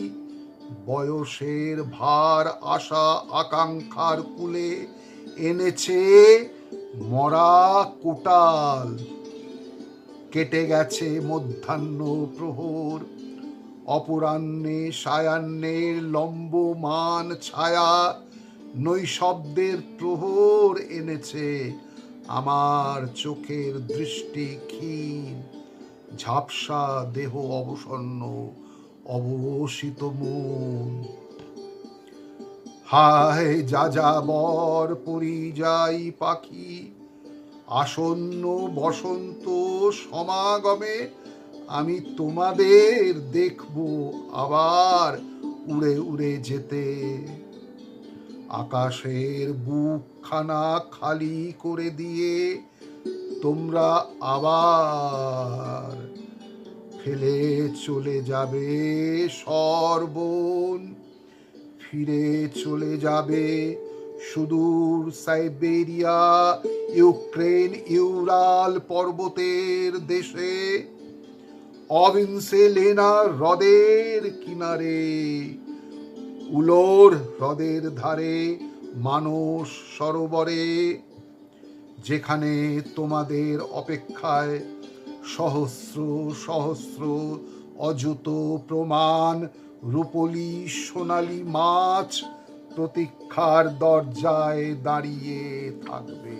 বয়সের ভার আশা আকাঙ্ক্ষার কুলে এনেছে মরা কোটাল। কেটে গেছে মধ্যাহ্ন প্রহর, অপরাহ্নে সায়াহ্নের লম্বমান ছায়া নৈশব্দের প্রহর এনেছে আমার চোখের দৃষ্টি ক্ষীণ, ঝাপসা দেহ অবসন্ন, অবসিত মন। হায় যাযাবর পরিযায়ী পাখি, আসন্ন বসন্ত সমাগমে আমি তোমাদের দেখব আবার উড়ে উড়ে যেতে। আকাশের বুকখানা খালি করে দিয়ে তোমরা আবার ফেলে চলে যাবে সর্বন, ফিরে চলে যাবে সুদূর সাইবেরিয়া, ইউক্রেন, ইউরাল পর্বতের দেশে, অভিনসেলেনা হ্রদের কিনারে, উলোর হ্রদের ধারে, মানস সরোবরে, যেখানে তোমাদের অপেক্ষায় সহস্র সহস্র অযুত প্রমাণ রূপলি সোনালী মাছ প্রতীক্ষার দরজায় দাঁড়িয়ে থাকবে।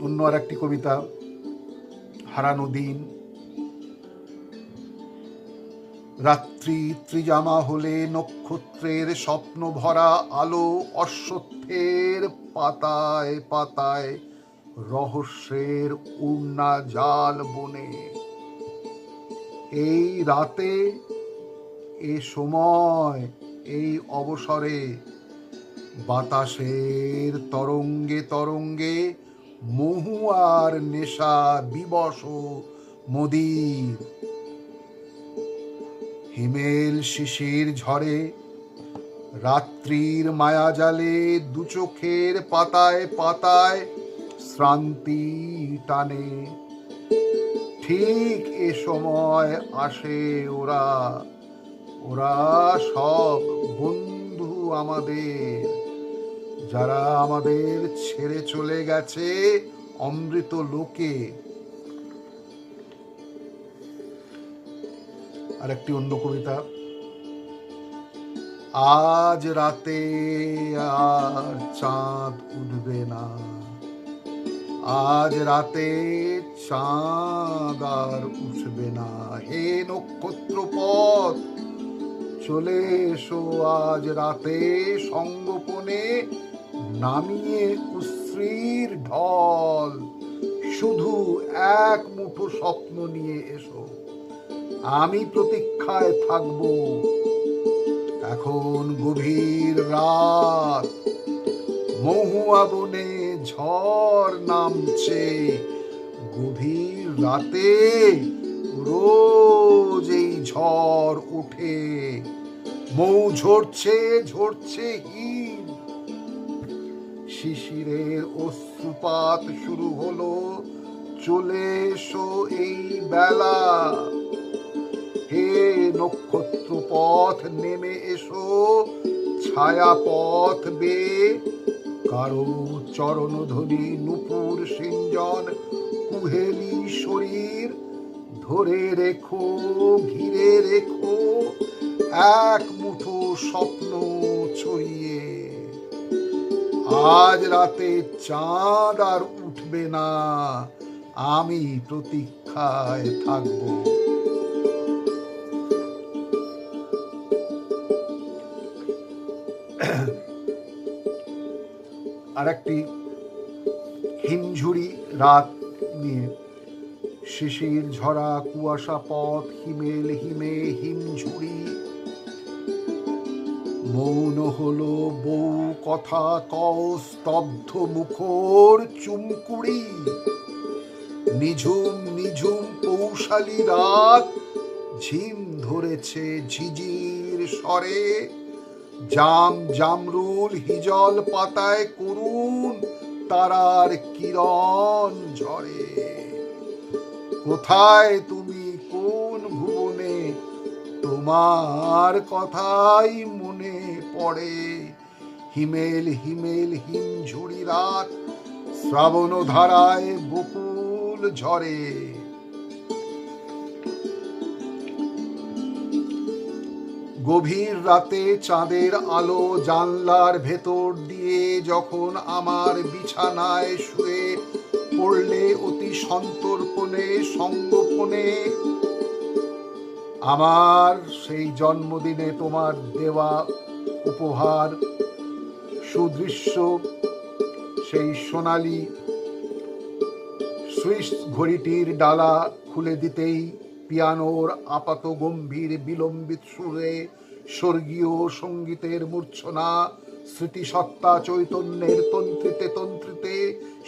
অন্য আর একটি কবিতা, হারানো দিন। রাত্রি ত্রিজামা হলে নক্ষত্রের স্বপ্ন ভরা আলো অশ্বত্থের পাতায় পাতায় রহস্যের উড়না জাল বনে। এই রাতে, এ সময়, এই অবসরে বাতাসের তরঙ্গে তরঙ্গে মহুয়ার নেশা বিবশ মদির। হিমেল শিশির ঝরে, রাত্রির মায়াজালে দু চোখের পাতায় পাতায় শ্রান্তি টানে। ঠিক এ সময় আসে ওরা, ওরা সব বন্ধু আমাদের, যারা আমাদের ছেড়ে চলে গেছে অমৃত লোকে। আর একটি অন্য কবিতা, আজ রাতে আর চাঁদ উঠবে না, আজ রাতে চাঁদ আর উঠবে না, হে নক্ষত্রপথ চলে এসো আজ রাতে সঙ্গোপনে নামিয়ে কুশ্রীর ঢল, শুধু এক মুঠো স্বপ্ন নিয়ে এসো, আমি প্রতীক্ষায় থাকব। এখন গভীর রাত, মহুয়া বনে ঝড় নামছে, গভীর রাতে রোজ এই ঝড় ওঠে, মৌ ঝরছে ঝরছে হিম, শিশিরের অশ্রুপাত শুরু হলো, চলে এসো এই বেলা, হে নক্ষত্র পথ নেমে এসো ছায়া পথ বেয়ে, কারো চরণধ্বনি নূপুর সিঞ্জন কুহেলি শরীর, ধরে রেখো ঘিরে রেখো এক মুঠো স্বপ্ন ছড়িয়ে। আজ রাতে চাঁদ আর উঠবে না, আমি প্রতীক্ষায় থাকব। আর একটি হিমঝুড়ি রাত নিয়ে, শিশির ঝরা কুয়াশা পথ, হিমেল হিমে হিমঝুড়ি, মৌন হলো বউ কথা কও স্তব্ধ মুখর চুমকুড়ি, নিঝুম নিঝুম পৌশালী রাত, ঝিম ধরেছে ঝিঝির স্বরে, জাম জামরুল হিজল পাতায় করুণ তারার কিরণ ঝরে। কোথায় তুমি কোন ভুবনে, তোমার কথাই মনে পড়ে, হিমেল হিমেল হিমঝুড়ি রাত, শ্রাবণ ধারায় বকুল ঝরে। গভীর রাতে চাঁদের আলো জানলার ভেতর দিয়ে যখন আমার বিছানায় শুয়ে পড়লে অতি সন্তর্পণে সঙ্গোপনে, আমার সেই জন্মদিনে তোমার দেওয়া উপহার সুদৃশ্য সেই সোনালি সুইস ঘড়িটির ডালা খুলে দিতেই পিয়ানোর আপাত গম্ভীর বিলম্বিত সুরে স্বর্গীয় সঙ্গীতের মূর্ছনা স্মৃতিসত্তা চৈতন্যের তন্ত্রিতে তন্ত্রিতে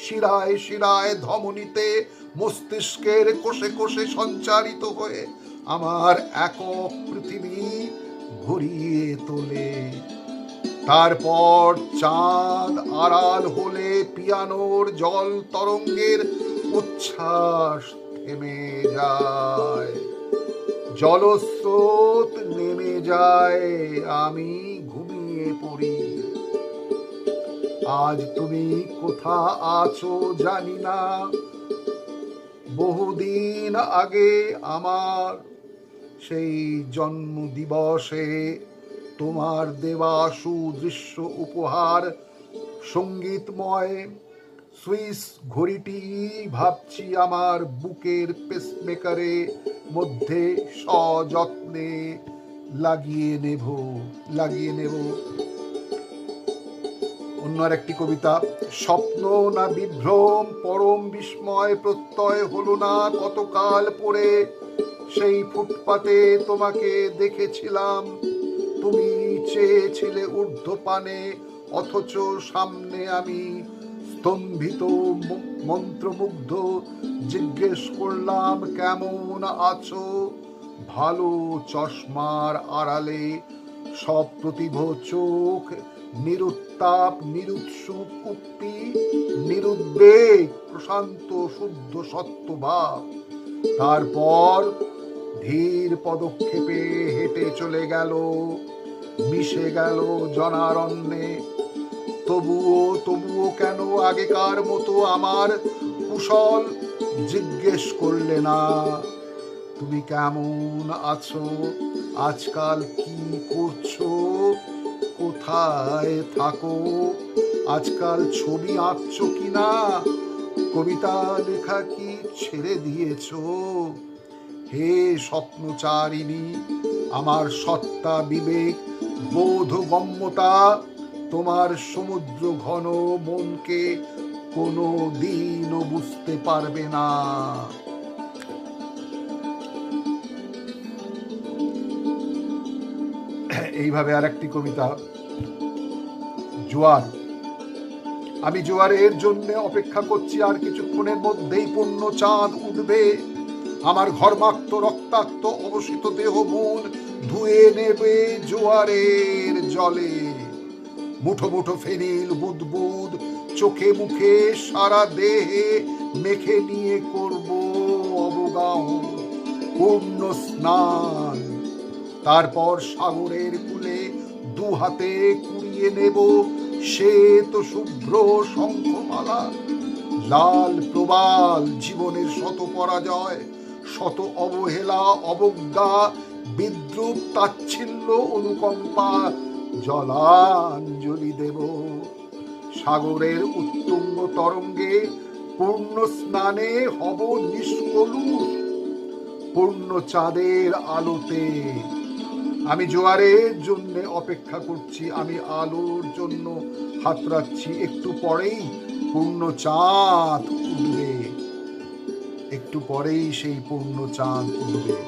শিরায় শিরায় ধমনীতে মস্তিষ্কের কোষে কোষে সঞ্চারিত হয়ে আমার একক পৃথিবী ভরিয়ে তোলে। তারপর চাঁদ আড়াল হলে পিয়ানোর জল তরঙ্গের উচ্ছ্বাস থেমে যায়, জলস্রোত নেমে যায়, আমি ঘুমিয়ে পড়ি। আজ তুমি কোথা আছো জানি না, বহুদিন আগে আমার সেই জন্ম দিবসে তোমার দেওয়া সুদৃশ্য উপহার সঙ্গীতময় সুইস ঘড়িটি ভাবছি আমার বুকের পেসমেকারে মধ্যে সযত্নে লাগিয়ে নেব। অন্য আরেকটি কবিতা। স্বপ্ন না বিভ্রম পরম বিস্ময় প্রত্যয় হলো না কতকাল পরে, সেই ফুটপাতে তোমাকে দেখেছিলাম, তুমি চেয়েছিলে ঊর্ধ্বপানে, অথচ সামনে আমি স্তম্ভিত মন্ত্রমুগ্ধ জিজ্ঞেস করলাম কেমন আছো। ভালো চশমার আড়ালে সপ্রতিভ চোখ, নিরুত্তাপ নিরুৎসুক উক্তি, নিরুদ্বেগ প্রশান্ত শুদ্ধ সত্যভাব। তারপর ধীর পদক্ষেপে হেঁটে চলে গেল, মিশে গেল জনারণ্যে। তবুও কেন আগেকার মতো আমার কুশল জিজ্ঞেস করলে না? তুমি কেমন আছো, আজকাল কি করছো, কোথায় থাকো, আজকাল ছবি আঁকছো কিনা, কবিতা লেখা কি ছেড়ে দিয়েছো? হে স্বপ্নচারিণী, আমার সত্তা বিবেক বোধগম্যতা তোমার সমুদ্র ঘন মনকে কোনো দিনও বুঝতে পারবে না। এইভাবে আর একটি কবিতা। জোয়ার। আমি জোয়ারের জন্য অপেক্ষা করছি, আর কিছুক্ষণের মধ্যেই পূর্ণ চাঁদ উঠবে, আমার ঘর্মাক্ত রক্তাক্ত অবশিত দেহ মন ধুয়ে নেবে জোয়ারের জলে। মুঠো মুঠো ফেনিল বুদবুদ চোখে মুখে সারা দেহে মেখে নিয়ে করব অবগাহন পূর্ণ স্নান। তারপর সাগরের কূলে দু হাতে কুড়িয়ে নেব শ্বেত শুভ্র শঙ্খমালা। লাল প্রবাল জীবনের শত পরাজয়, শত অবহেলা অবজ্ঞা বিদ্রুপ তাচ্ছিল্য অনুকম্পা জলাঞ্জলি দেব। সাগরের উত্তুঙ্গ তরঙ্গে পূর্ণ স্নানে হব নিষ্কলুষ, পূর্ণ চাঁদের আলোতে। আমি জোয়ারের জন্য অপেক্ষা করছি, আমি আলোর জন্য হাতড়াচ্ছি, একটু পরেই পূর্ণ চাঁদ উঠবে, একটু পরেই সেই পূর্ণ চাঁদ উঠবে।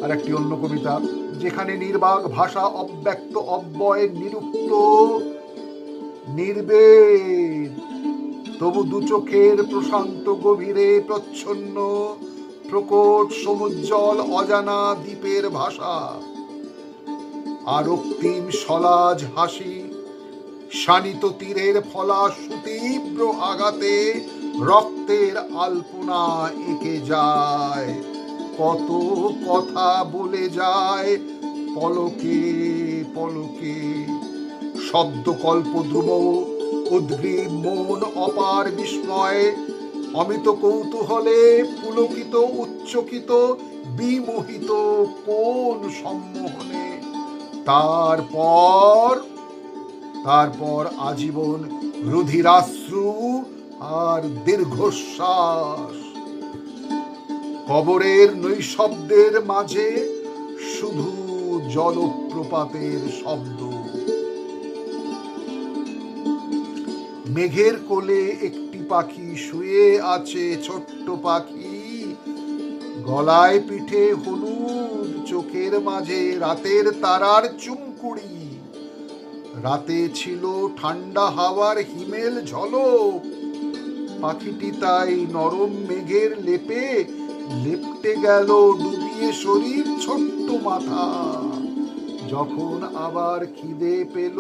আর একটি অন্য কবিতা। যেখানে নির্বাক ভাষা অব্যক্ত অব্যয় নিরুক্ত নির্বেদ, তবু দু চোখের প্রশান্ত গভীরে প্রচ্ছন্ন প্রকট সমুজ্জ্বল অজানা দ্বীপের ভাষা। আর অক্তিম সলাজ হাসি শানিত তীরের ফলা সুতীব্র আঘাতে রক্তের আলপনা এঁকে যায়, কত কথা বলে যায় পলকে পলকে। শব্দ কল্প ধ্রুব উদ্গ্রীব মন অপার বিস্ময়ে অমিত কৌতূহলে পুলকিত উচ্চকিত বিমোহিত কোন সম্মোহনে। তারপর তারপর আজীবন রুধিরাশ্রু আর দীর্ঘশ্বাস। কবরের নৈশব্দের মাঝে শুধু জলপ্রপাতের শব্দ। মেঘের কোলে একটি পাখি শুয়ে আছে, ছোট্ট পাখি, গলায় পিঠে হলুদ, চোখের মাঝে রাতের তারার চুমকুড়ি। রাতে ছিল ঠান্ডা হাওয়ার হিমেল ঝলক। পাখিটি তাই নরম মেঘের লেপে লেপটে গেল, ডুবিয়ে শরীর ছোট্ট মাথা। যখন আবার খিদে পেল,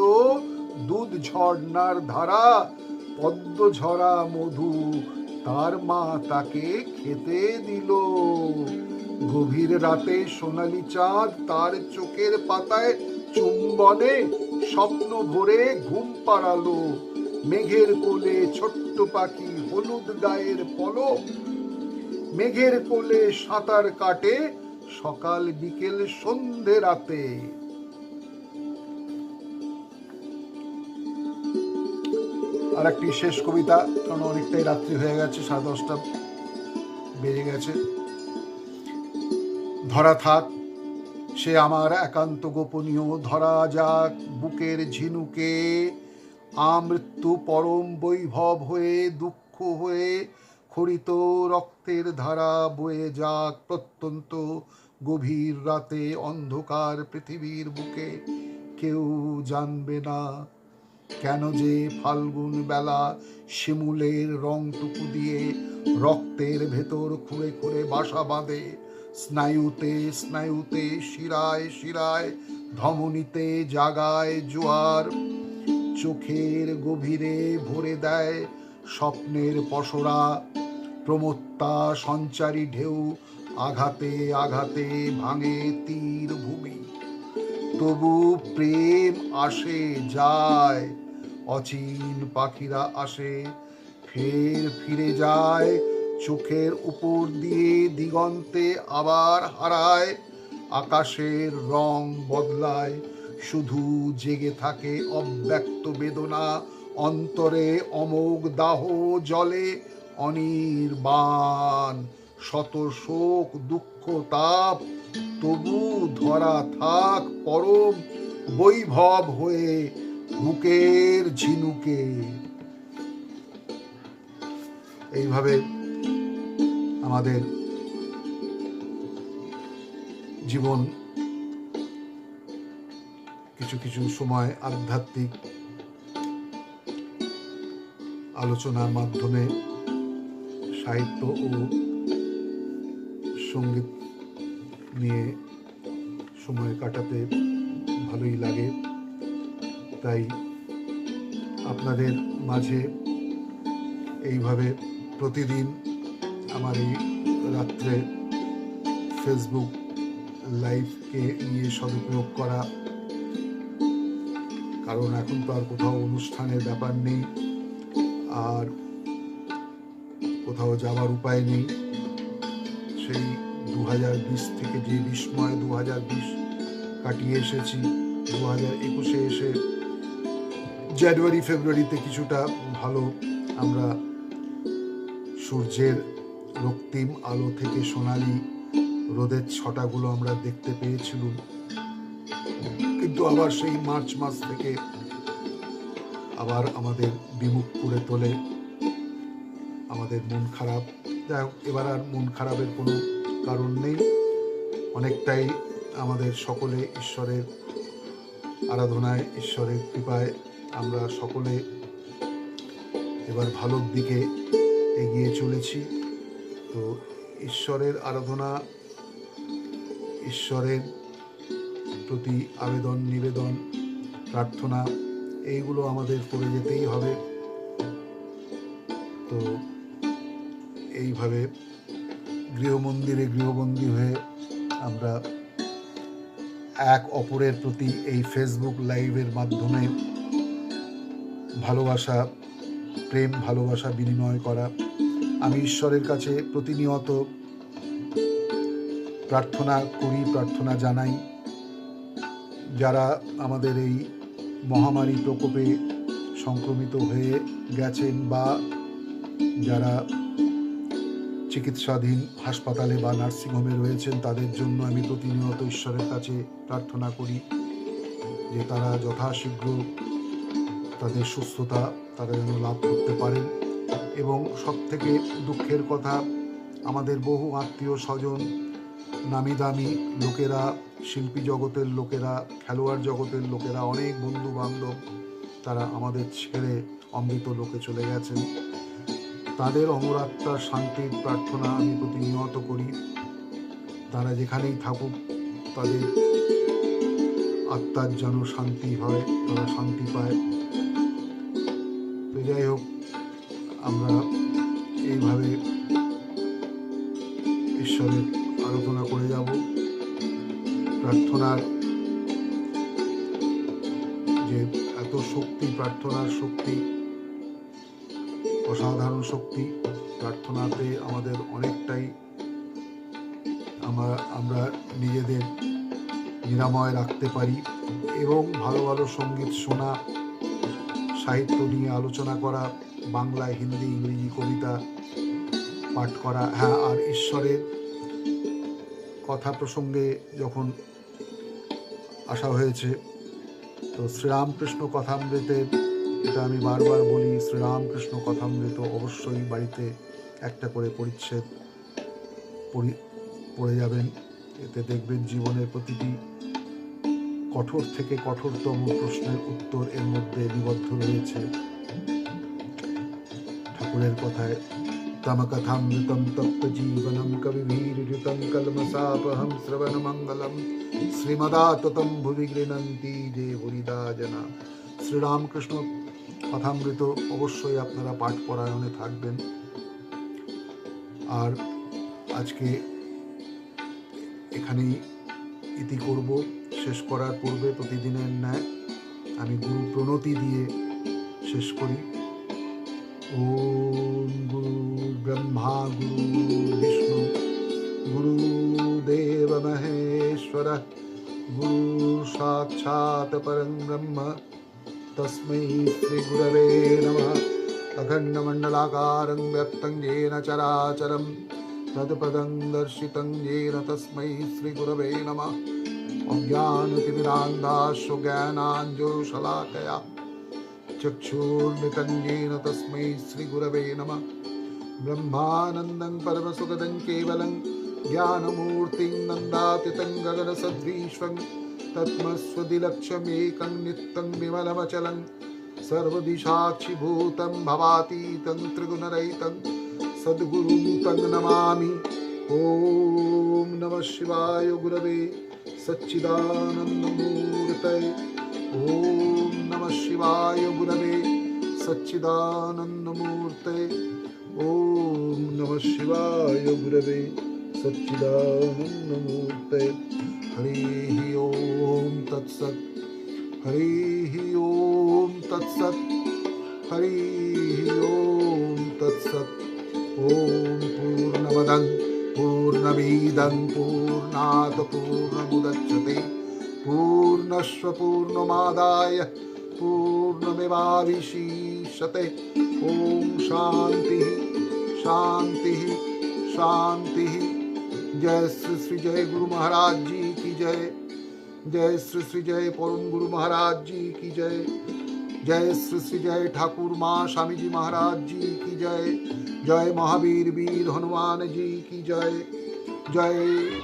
দুধ ঝর্ণার ধারা, পদ্ম ঝরা মধু তার মা তাকে খেতে দিল। গভীর রাতে সোনালি চাঁদ তার চোখের পাতায় চুম্বনে স্বপ্ন ভরে ঘুম পাড়ালো। মেঘের কোলে ছোট্ট পাখি, হলুদ গায়ের পলক। মেঘের কোলে সাঁতার কাটে সকাল বিকেল সন্ধে রাতে। আর একটি শেষ কবিতা, কারণ অনেকটাই রাত্রি হয়ে গেছে, 10:30 বেজে গেছে। ধরা থাক সে আমার একান্ত গোপনীয়, ধরা যাক বুকের ঝিনুকে। আমৃত্যু পরম বৈভব হয়ে, দুঃখ হয়ে, খরিত রক্তের ধারা বয়ে যাক প্রত্যন্ত গভীর রাতে, অন্ধকার পৃথিবীর বুকে। কেউ জানবে না কেন যে ফাল্গুন বেলা শিমুলের রংটুকু দিয়ে রক্তের ভেতর খুঁড়ে খুঁড়ে বাসা বাঁধে। স্নায়ুতে স্নায়ুতে, শিরায় শিরায়, ধমনীতে জাগায় জোয়ার। চোখের গভীরে ভরে দেয় স্বপ্নের পসরা। প্রমত্তা সঞ্চারী ঢেউ আঘাতে আঘাতে ভাঙে তীর ভূমি। তবু প্রেম আসে যায়, অচিন পাখিরা আসে, ফের ফিরে যায় চোখের উপর দিয়ে দিগন্তে, আবার হারায়। আকাশের রং বদলায়, শুধু জেগে থাকে অব্যক্ত বেদনা। অন্তরে অমোঘ দাহ জলে অনির্বাণ, শত শোক দুঃখ তাপ। তবু ধরা থাক পরম বৈভব হয়ে বুকের ঝিনুকে। এইভাবে আমাদের জীবন কিছু কিছু সময় আধ্যাত্মিক আলোচনার মাধ্যমে সাহিত্য ও সঙ্গীত নিয়ে সময় কাটাতে ভালোই লাগে। তাই আপনাদের মাঝে এইভাবে প্রতিদিন আমার এই রাত্রে ফেসবুক লাইভকে নিয়ে সদুপয়োগ করা, কারণ এখন তো আর কোথাও অনুষ্ঠানের ব্যাপার নেই, আর কোথাও যাওয়ার উপায় নেই। সেই 2020 থেকে যে বিস্ময় 2020 কাটিয়ে এসেছি, 2021-এ এসে জানুয়ারি ফেব্রুয়ারিতে কিছুটা ভালো আমরা সূর্যের রক্তিম আলো থেকে সোনালি রোদের ছটাগুলো আমরা দেখতে পেয়েছিলাম। কিন্তু আবার সেই মার্চ মাস থেকে আবার আমাদের বিমুখ করে তোলে, আমাদের মন খারাপ। যাই হোক, এবার আর মন খারাপের কোনো কারণ নেই। অনেকটাই আমাদের সকলে ঈশ্বরের আরাধনায়, ঈশ্বরের কৃপায় আমরা সকলে এবার ভালোর দিকে এগিয়ে চলেছি। তো ঈশ্বরের আরাধনা, ঈশ্বরের প্রতি আবেদন নিবেদন প্রার্থনা, এইগুলো আমাদের করে যেতেই হবে। তো এইভাবে গৃহমন্দিরে গৃহবন্দী হয়ে আমরা এক অপরের প্রতি এই ফেসবুক লাইভের মাধ্যমে ভালোবাসা, প্রেম ভালোবাসা বিনিময় করা, আমি ঈশ্বরের কাছে প্রতিনিয়ত প্রার্থনা করি, প্রার্থনা জানাই, যারা আমাদের এই মহামারী প্রকোপে সংক্রমিত হয়ে গেছেন বা যারা চিকিৎসাধীন হাসপাতালে বা নার্সিংহোমে রয়েছেন, তাদের জন্য আমি প্রতিনিয়ত ঈশ্বরের কাছে প্রার্থনা করি যে তারা যথাশীঘ্র তাদের সুস্থতা তারা যেন লাভ করতে পারেন। এবং সবথেকে দুঃখের কথা, আমাদের বহু আত্মীয় স্বজন, নামি দামি লোকেরা, শিল্পী জগতের লোকেরা, খেলোয়াড় জগতের লোকেরা, অনেক বন্ধু বান্ধব তারা আমাদের ছেড়ে অমৃত লোকে চলে গেছেন। তাদের অমরাত্মার শান্তির প্রার্থনা আমি প্রতিনিয়ত করি। তারা যেখানেই থাকুক তাদের আত্মার যেন শান্তি হয়, তারা শান্তি পায়। তো যাই হোক, আমরা এইভাবে ঈশ্বরের আরাধনা করে যাব। প্রার্থনার যে এত শক্তি, প্রার্থনার শক্তি অসাধারণ শক্তি। প্রার্থনাতে আমাদের অনেকটাই আমরা নিজেদের নিরাময় রাখতে পারি। এবং ভালো ভালো সঙ্গীত শোনা, সাহিত্য নিয়ে আলোচনা করা, বাংলা, হিন্দি, ইংরেজি কবিতা পাঠ করা। হ্যাঁ, আর ঈশ্বরের কথা প্রসঙ্গে যখন আসা হয়েছে, তো শ্রীরামকৃষ্ণ কথামৃতের, এটা আমি বারবার বলি, শ্রীরামকৃষ্ণ কথামৃত অবশ্যই বাড়িতে একটা করে পরিচ্ছেদ পড়ে যাবেন। এতে দেখবেন জীবনের প্রতিটি কঠোর থেকে কঠোরতম প্রশ্নের উত্তর এর মধ্যে নিবদ্ধ রয়েছে। ঠাকুরের কথায়, তমকথামৃতম তপ্ত জীবনম কবিভীরিতং কলমসাপহম শ্রবণ মঙ্গলম শ্রীমদাততম ভুবি গৃণন্তি যে হরিদা জনা। শ্রীরামকৃষ্ণ কথামৃত অবশ্যই আপনারা পাঠ পরায়ণে থাকবেন। আর আজকে এখানেই ইতি করব। শেষ করার পূর্বে প্রতিদিনের ন্যায় আমি গুরু প্রণতি দিয়ে শেষ করি। ওম গুরু ব্রহ্মা গুরু বিষ্ণু গুরুদেব মহেশ্বর গুরু সাক্ষাৎ পরং ব্রহ্ম তস্मै শ্রী গুরবে নমঃ। अखण्डमण्डलाकारं व्यक्तं येन चराचरं तत्पदं दर्शितं येन तस्मै श्रीगुरवे नमः। अज्ञानतिमिरान्धास्सु ज्ञानाञ्जनशलाकया चक्षुर्मिलितं येन तस्मै श्रीगुरवे नमः। ब्रह्मानन्दं परमसुखदं केवलं ज्ञानमूर्तिं नन्दातीतं गगनसदृशं तत्मस्वदिलक्ष्यमेकं नित्यं विमलमचलं सर्वदिशाक्षिभूतं भवातीतं त्रिगुणरहितं सद्गुरुं तं नमामि। ॐ नमः शिवाय गुरवे सच्चिदानन्दमूर्तये। ॐ नमः शिवाय गुरवे सच्चिदानन्दमूर्तये। ॐ नमः शिवाय गुरवे सच्चिदानन्दमूर्तये। हरिः ॐ तत्सत्। हरिः ॐ तत्सत्। हरिः ॐ तत्सत्। ॐ पूर्णमदं पूर्णमिदं पूर्णात् पूर्णमुदच्यते पूर्णस्य पूर्णमादाय पूर्णमेवावशिष्यते। ॐ शान्तिः शान्तिः शान्तिः। जय श्री श्री जय गुरु महाराज जी की जय। जय श्री श्री जय परम गुरु महाराज जी की जय। जय श्री श्री जय ठाकुर माँ स्वामी जी महाराज जी की जय। जय महावीर वीर हनुमान जी की जय। जय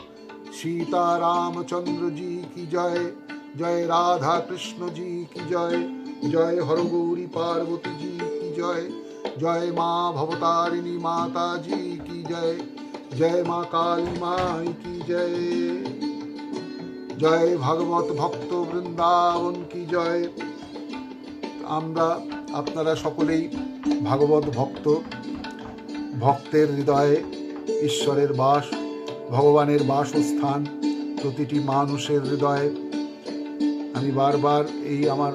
सीता रामचंद्र जी की जय। जय राधा कृष्ण जी की जय। जय हरगौरी पार्वती जी की जय। जय माँ भवतारिणी माता जी की जय। जय माँ काली माई की जय। जय भागवत भक्त वृंदावन की जय। আমরা আপনারা সকলেই ভাগবত ভক্ত। ভক্তের হৃদয়ে ঈশ্বরের বাস, ভগবানের বাসস্থান প্রতিটি মানুষের হৃদয়ে। আমি বারবার আমার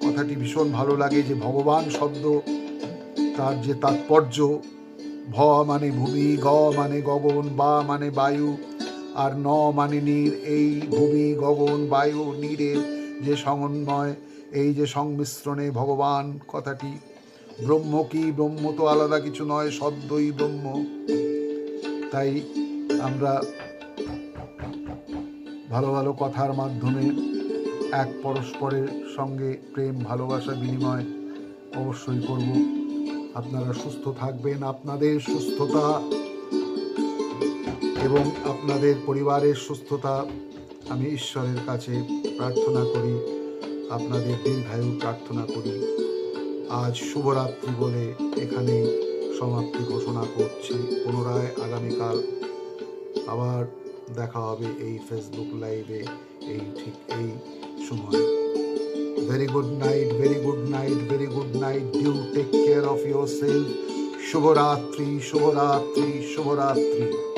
কথাটি ভীষণ ভালো লাগে যে ভগবান শব্দ, তার যে তাৎপর্য, ভ মানে ভূমি, গ মানে গগন, বা মানে বায়ু, আর ন মানে নীর। এই ভূমি, গগন, বায়ু, নীরের যে সমন্বয়, এই যে সংমিশ্রণে ভগবান কথাটি। ব্রহ্ম কি? ব্রহ্ম তো আলাদা কিছু নয়, সদ্যই ব্রহ্ম। তাই আমরা ভালো ভালো কথার মাধ্যমে এক পরস্পরের সঙ্গে প্রেম ভালোবাসা বিনিময় অবশ্যই করব। আপনারা সুস্থ থাকবেন। আপনাদের সুস্থতা এবং আপনাদের পরিবারের সুস্থতা আমি ঈশ্বরের কাছে প্রার্থনা করি, আপনাদের দীর্ঘায়ু প্রার্থনা করি। আজ শুভরাত্রি বলে এখানেই সমাপ্তি ঘোষণা করছি। পুনরায় আগামীকাল আবার দেখা হবে এই ফেসবুক লাইভে, এই ঠিক এই সময়। Very good night, very good night, very good night. Do take care of yourself. Shubharatri, Shubharatri, Shubharatri.